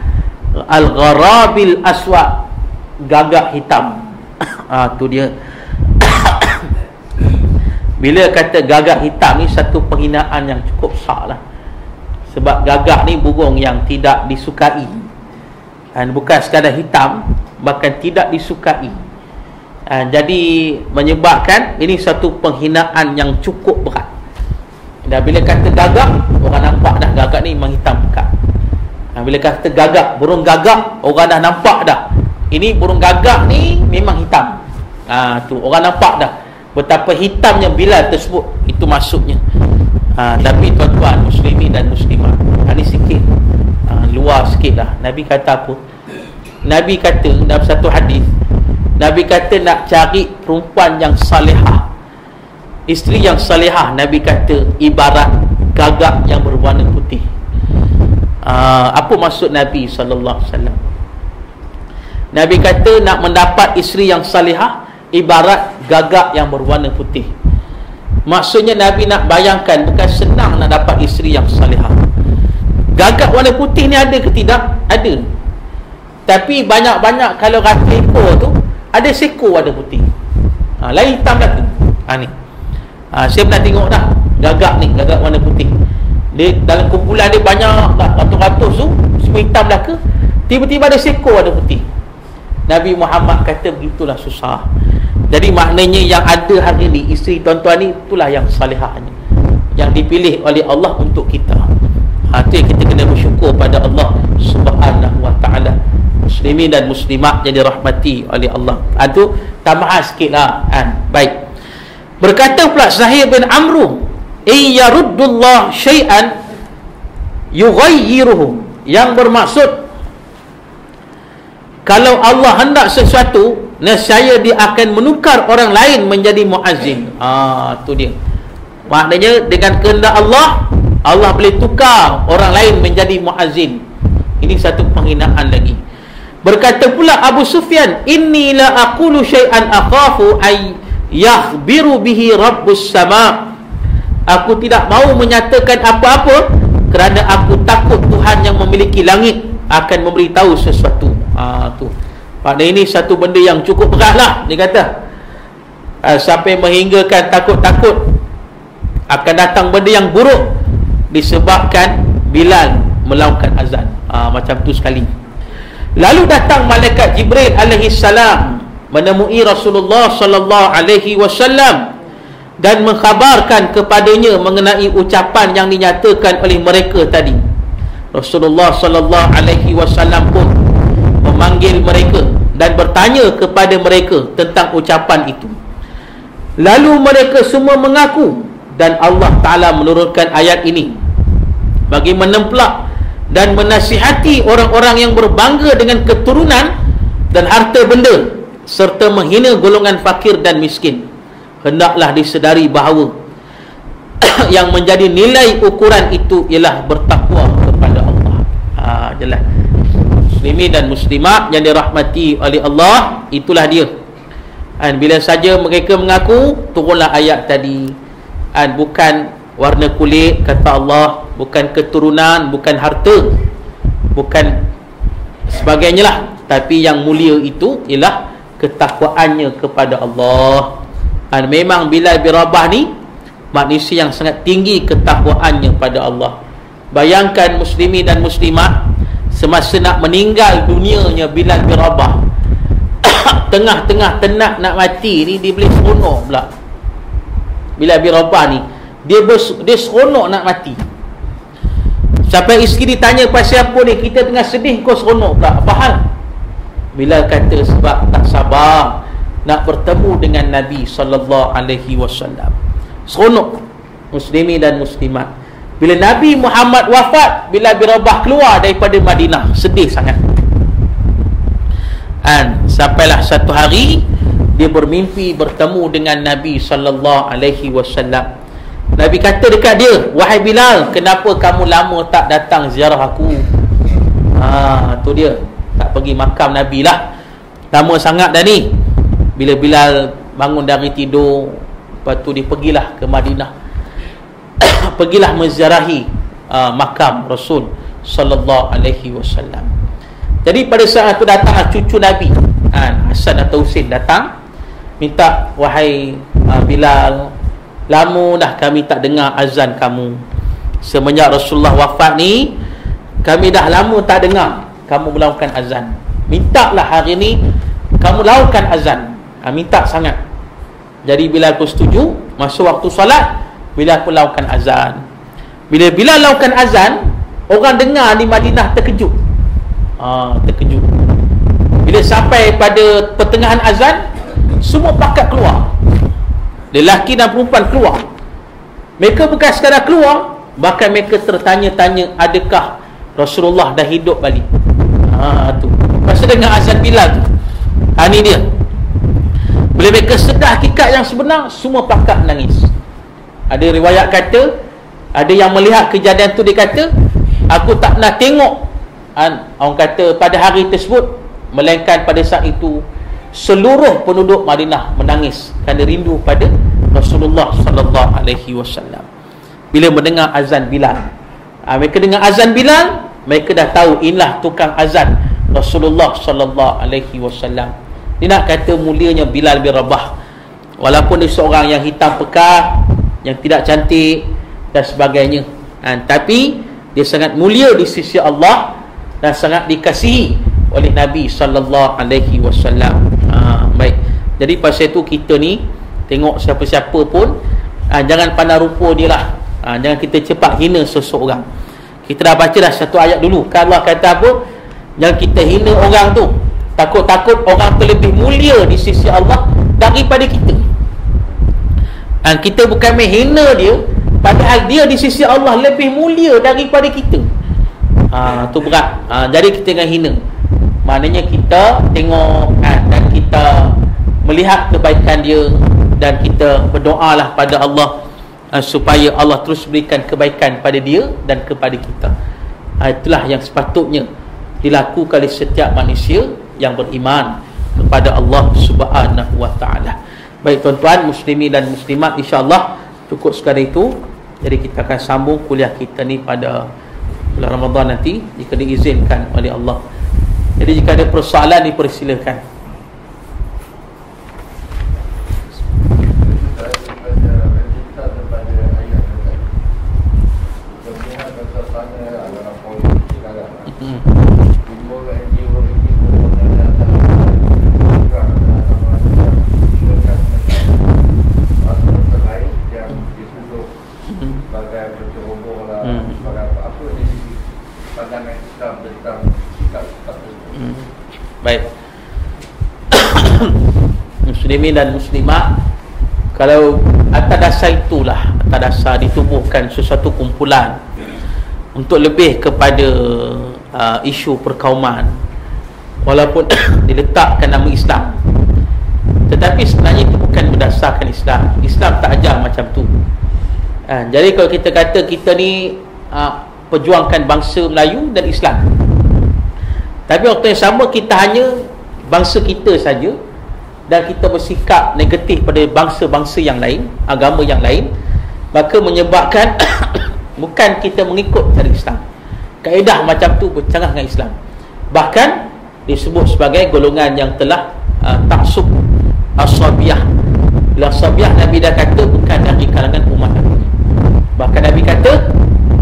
al-gharabil aswad, gagak hitam. Tu dia. Bila kata gagak hitam ni, satu penghinaan yang cukup besar lah. Sebab gagak ni burung yang tidak disukai, bukan sekadar hitam, bahkan tidak disukai. Jadi menyebabkan ini satu penghinaan yang cukup berat. Dan bila kata gagak, orang nampak dah gagak ni memang hitam pekat. Bila kata gagak, burung gagak, orang dah nampak dah ini burung gagak ni memang hitam. Tu orang nampak dah betapa hitamnya Bilal tersebut. Itu maksudnya. Tapi tuan-tuan muslimin dan muslimat, ini sikit luar sikit lah. Nabi kata apa? Nabi kata dalam satu hadis, Nabi kata nak cari perempuan yang salihah, isteri yang salihah, Nabi kata ibarat gagak yang berwarna putih. Apa maksud Nabi SAW? Nabi kata nak mendapat isteri yang salihah ibarat gagak yang berwarna putih. Maksudnya Nabi nak bayangkan, bukan senang nak dapat isteri yang salihah. Gagak warna putih ni ada ke tidak? Ada. Tapi banyak-banyak kalau rata ekor tu, ada seekor warna putih, lain hitam dah tu. Ni saya pernah tengok dah gagak ni, gagak warna putih. Dia dalam kumpulan dia banyak dah, ratus-ratus tu semua hitam dah ke, tiba-tiba ada seekor warna putih. Nabi Muhammad kata begitulah susah. Jadi maknanya yang ada hari ni, isteri tuan-tuan ni, itulah yang salihahnya, yang dipilih oleh Allah untuk kita. Itu yang kita kena bersyukur pada Allah Subhanahu wa ta'ala. Muslimin dan muslimat yang dirahmati oleh Allah. Itu tambahan sikit lah. Baik. Berkata pula Sahih bin Amru, iyaruddullah syai'an yughayyiruhu, yang bermaksud kalau Allah hendak sesuatu, nescaya dia akan menukar orang lain menjadi muazzin. Tu dia. Maknanya dengan kehendak Allah, Allah boleh tukar orang lain menjadi muazzin. Ini satu penghinaan lagi. Berkata pula Abu Sufyan, inni la aqulu syai'an akhafu ay yakhbiru bihi rabbus sama. Aku tidak mau menyatakan apa-apa kerana aku takut Tuhan yang memiliki langit akan memberitahu sesuatu. Tu. Pada ini satu benda yang cukup berat lah, dia kata. Sampai menghinggakan takut-takut akan datang benda yang buruk disebabkan Bilal melakukan azan. Macam tu sekali. Lalu datang malaikat Jibril alaihi salam menemui Rasulullah sallallahu alaihi wasallam dan mengkhabarkan kepadanya mengenai ucapan yang dinyatakan oleh mereka tadi. Rasulullah sallallahu alaihi wasallam pun memanggil mereka dan bertanya kepada mereka tentang ucapan itu. Lalu mereka semua mengaku, dan Allah Ta'ala menurunkan ayat ini bagi menempelak dan menasihati orang-orang yang berbangga dengan keturunan dan harta benda serta menghina golongan fakir dan miskin. Hendaklah disedari bahawa yang menjadi nilai ukuran itu ialah bertakwa kepada Allah. Jelas. Muslimin dan muslimat yang dirahmati oleh Allah, itulah dia. Dan bila saja mereka mengaku, turunlah ayat tadi. Bukan warna kulit, kata Allah, bukan keturunan, bukan harta, bukan sebagainya lah, tapi yang mulia itu ialah ketakwaannya kepada Allah. Dan memang Bilal bin Rabah ni manusia yang sangat tinggi ketakwaannya pada Allah. Bayangkan muslimin dan muslimat, semasa nak meninggal dunianya Bilal bin Rabah, tengah-tengah tenat nak mati ni, dia boleh seronok pula. Bilal bin Rabah ni dia seronok nak mati. Sampai isteri ditanya pasal apa ni, kita tengah sedih kau seronok pula, apa hal? Bilal kata sebab tak sabar nak bertemu dengan Nabi sallallahu alaihi wasallam. Seronok. Muslimin dan muslimat, bila Nabi Muhammad wafat, Bilal bin Rabah keluar daripada Madinah, sedih sangat. Dan sampailah satu hari dia bermimpi bertemu dengan Nabi sallallahu alaihi wasallam. Nabi kata dekat dia, "Wahai Bilal, kenapa kamu lama tak datang ziarah aku?" Tu dia, tak pergi makam Nabi lah. Lama sangat dah ni. Bila Bilal bangun dari tidur, lepas tu dia pergilah ke Madinah. Pergilah menziarahi makam Rasul sallallahu alaihi wasallam. Jadi pada saat itu datang cucu Nabi, Hasan atau Husin datang, minta, "Wahai Bilal, lama dah kami tak dengar azan kamu. Semenjak Rasulullah wafat ni, kami dah lama tak dengar kamu melakukan azan. Mintalah hari ni kamu lakukan azan." Minta sangat. Jadi Bilal pun setuju. Masa waktu solat, Bilal pun lakukan azan. Bila Bilal lakukan azan, orang dengar di Madinah terkejut. Terkejut. Bila sampai pada pertengahan azan, semua pakat keluar. Lelaki dan perempuan keluar. Mereka bukan sekadar keluar, bahkan mereka tertanya-tanya, adakah Rasulullah dah hidup balik? Tu. Masa dengar azan Bilal tu. Ni dia. Bila mereka sedar hakikat yang sebenar, semua pakat menangis. Ada riwayat kata, ada yang melihat kejadian tu, dia kata, "Aku tak pernah tengok," orang kata, pada hari tersebut, melainkan pada saat itu seluruh penduduk Madinah menangis kerana rindu pada Rasulullah sallallahu alaihi wasallam. Bila mendengar azan Bilal, mereka dengar azan Bilal, mereka dah tahu inilah tukang azan Rasulullah sallallahu alaihi wasallam. Dia nak kata mulianya Bilal bin Rabah, walaupun dia seorang yang hitam pekat, yang tidak cantik dan sebagainya, tapi dia sangat mulia di sisi Allah dan sangat dikasihi oleh Nabi sallallahu alaihi wasallam. Baik. Jadi pasal itu kita ni tengok siapa-siapa pun, jangan pandang rupa dia lah. Jangan kita cepat hina seseorang. Kita dah baca dah satu ayat dulu. Kan Allah kata apa? Jangan kita hina orang tu. Takut-takut orang tu lebih mulia di sisi Allah daripada kita. Kita bukan menghina dia, padahal dia di sisi Allah lebih mulia daripada kita. Tu berat. Jadi kita jangan hina. Maknanya kita tengok dan kita melihat kebaikan dia, dan kita berdoalah pada Allah supaya Allah terus berikan kebaikan pada dia dan kepada kita. Itulah yang sepatutnya dilakukan oleh setiap manusia yang beriman kepada Allah Subhanahu wa taala. Baik tuan-tuan muslimin dan muslimat, insya-Allah cukup sekadar itu. Jadi kita akan sambung kuliah kita ni pada bulan Ramadan nanti, jika diizinkan oleh Allah. Jadi jika ada persoalan, dipersilakan. pandangan Islam tentang sikap-sikap tersebut. Baik. Muslimin dan muslimat, kalau atas dasar itulah, atas dasar ditubuhkan sesuatu kumpulan untuk lebih kepada isu perkauman, walaupun diletakkan nama Islam, tetapi sebenarnya itu bukan berdasarkan Islam. Islam tak ajar macam tu. Jadi kalau kita kata kita ni perjuangkan bangsa Melayu dan Islam, tapi waktu yang sama kita hanya bangsa kita saja, dan kita bersikap negatif pada bangsa-bangsa yang lain, agama yang lain, maka menyebabkan bukan kita mengikut cara Islam. Kaedah macam tu bercanggah dengan Islam, bahkan disebut sebagai golongan yang telah taksub as-sabiyah. Bila sabiyah, Nabi dah kata bukan dari kalangan umat Nabi. Bahkan Nabi kata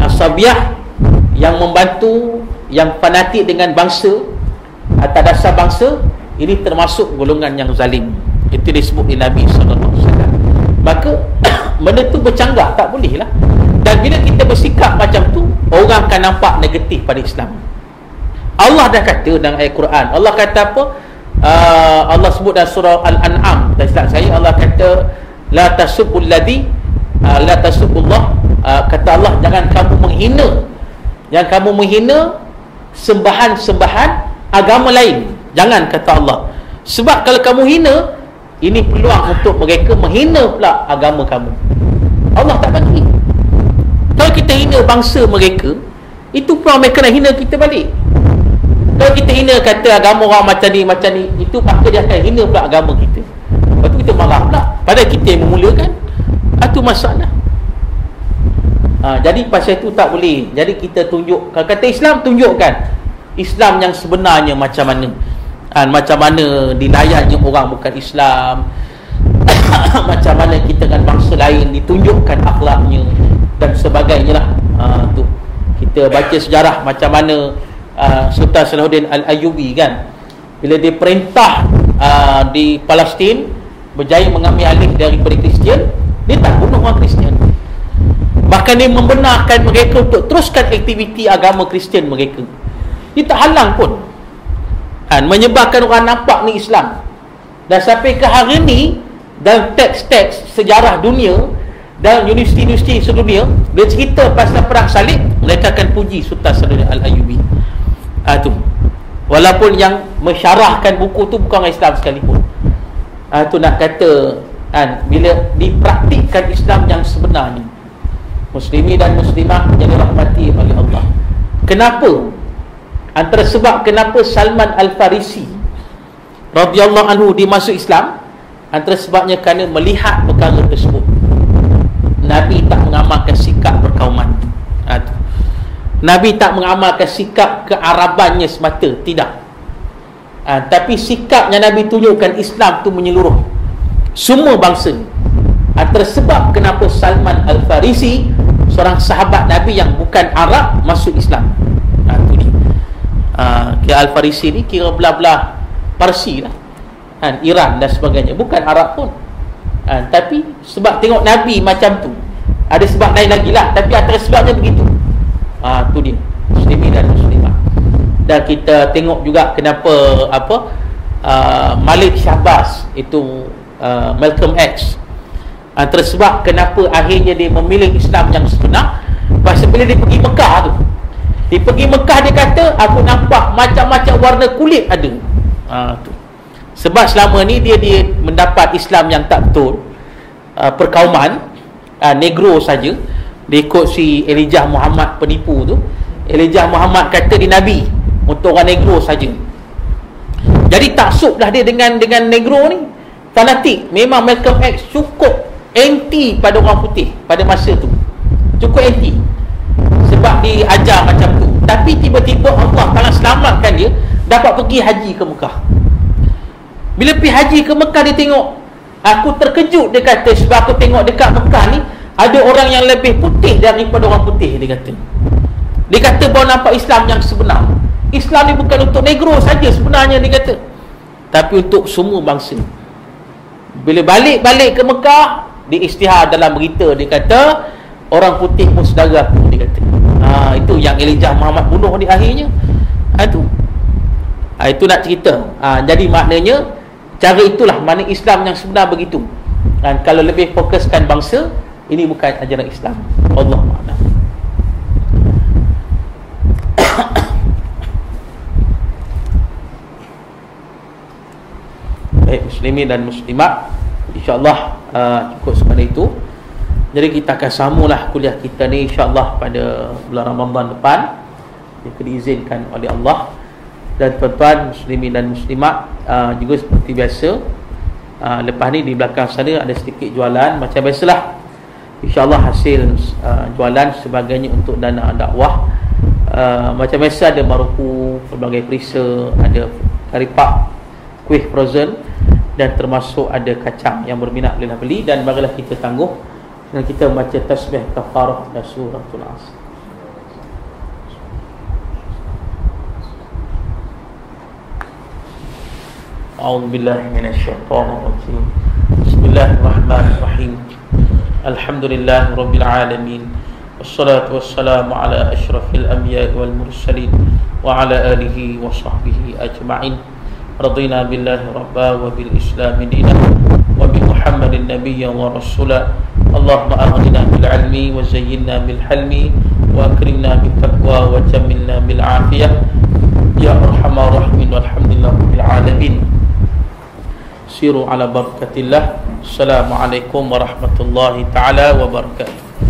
as-sabiyah yang membantu, yang fanatik dengan bangsa atas dasar bangsa, ini termasuk golongan yang zalim. Itu disebut di Nabi SAW. Maka benda tu bercanggah, tak boleh lah. Dan bila kita bersikap macam tu, orang akan nampak negatif pada Islam. Allah dah kata dalam ayat Quran, Allah kata apa? Allah sebut dalam surah Al-An'am, tak silap saya, Allah kata la tasubul ladzi la tasubullah, kata Allah, jangan kamu menghina sembahan-sembahan agama lain. Jangan, kata Allah. Sebab kalau kamu hina, ini peluang untuk mereka menghina pula agama kamu. Allah tak bagi. Kalau kita hina bangsa mereka, itu peluang mereka nak hina kita balik. Kalau kita hina, kata agama orang macam ni, itu maka dia akan hina pula agama kita. Lepas tu kita marah pula, padahal kita yang memulakan. Itu masalah. Jadi pasal itu tak boleh. Jadi kita tunjuk, kalau kata Islam, tunjukkan Islam yang sebenarnya macam mana. Macam mana dilayani orang bukan Islam, macam mana kita dengan bangsa lain ditunjukkan akhlaknya dan sebagainya lah. Tu kita baca sejarah macam mana Sultan Salahuddin Al-Ayyubi kan, bila dia perintah di Palestin berjaya mengambil alih daripada Kristian, dia tak bunuh orang Kristian, bahkan dia membenarkan mereka untuk teruskan aktiviti agama Kristian mereka. Dia tak halang pun, menyebabkan orang nampak ni Islam. Dan sampai ke hari ni, dalam teks-teks sejarah dunia, dalam universiti-universiti sedunia, dia cerita pasal perang salib, mereka akan puji Sultan Salahuddin Al-Ayyubi. Tu walaupun yang mensyarahkan buku tu bukan orang Islam sekalipun. Tu nak kata bila dipraktikkan Islam yang sebenarnya, muslimin dan muslimah yang dirahmati oleh Allah. Kenapa? Antara sebab kenapa Salman Al-Farisi radhiyallahu anhu dimasuk Islam, antara sebabnya kerana melihat perkara tersebut. Nabi tak mengamalkan sikap perkauman. Nabi tak mengamalkan sikap kearabannya semata, tidak. Tapi sikap yang Nabi tunjukkan, Islam tu menyeluruh semua bangsa. Antara sebab kenapa Salman Al-Farisi, seorang sahabat Nabi yang bukan Arab, masuk Islam. Itu dia. Kira Al-Farisi ni kira belah-belah Parsi lah, Iran dan sebagainya, bukan Arab pun. Tapi sebab tengok Nabi macam tu, ada sebab lain lagi lah, tapi antara sebabnya begitu. Tu dia, muslimin dan muslimah. Dan kita tengok juga kenapa Malik Syahbaz itu Malcolm X, antara sebab kenapa akhirnya dia memilih Islam yang sebenar, pasal bila dia pergi Mekah tu, dia pergi Mekah, dia kata aku nampak macam-macam warna kulit ada. Tu sebab selama ni dia mendapat Islam yang tak betul, perkauman, negro saja. Dia ikut si Elijah Muhammad penipu tu. Elijah Muhammad kata dia Nabi untuk orang negro saja. Jadi taksublah dia dengan negro ni, fanatik. Memang Malcolm X cukup anti pada orang putih pada masa tu, cukup anti, sebab dia ajar macam tu. Tapi tiba-tiba Allah Ta'ala selamatkan dia, dapat pergi haji ke Mekah. Bila pergi haji ke Mekah, dia tengok, aku terkejut, dia kata, sebab aku tengok dekat Mekah ni ada orang yang lebih putih daripada orang putih. Dia kata baru nampak Islam yang sebenar. Islam ni bukan untuk negro saja sebenarnya, dia kata, tapi untuk semua bangsa. Bila balik ke Mekah, dia isytihar dalam berita, dia kata orang putih pun saudara aku, dia kata. Itu yang Elijah Muhammad bunuh di akhirnya. Itu nak cerita. Jadi maknanya cara itulah mana Islam yang sebenar begitu. Dan kalau lebih fokuskan bangsa, ini bukan ajaran Islam. Wallahu a'lam. Baik muslimin dan muslimat, insya-Allah cukup sekadar itu. Jadi kita akan sambunglah kuliah kita ni insya-Allah pada bulan Ramadan depan, jika diizinkan oleh Allah. Dan tuan-tuan muslimin dan muslimat, juga seperti biasa, lepas ni di belakang sana ada sedikit jualan macam biasalah. InsyaAllah hasil jualan sebagainya untuk dana dakwah. Macam biasa ada maruku, pelbagai perisa, ada karipak, kuih frozen, dan termasuk ada kacang. Yang berminat bolehlah beli, dan marilah kita tangguh dengan kita membaca tasbih kafarah dan suratul Asr. أعوذ بالله من الشيطان الرجيم بسم الله الرحمن الرحيم الحمد لله رب العالمين والصلاة والسلام على أشرف الأنبياء والمرسلين وعلى آله وصحبه أجمعين رضينا بالله ربا وبالإسلام دينا وبمحمد نبيا ورسولا اللهم أغننا بالعلم وزينا بالحلم وأكرمنا بالتقوى وجملنا بالعافية يا أرحم الراحمين والحمد لله رب العالمين. Siru ala barakatillah. Assalamualaikum warahmatullahi ta'ala wabarakatuh.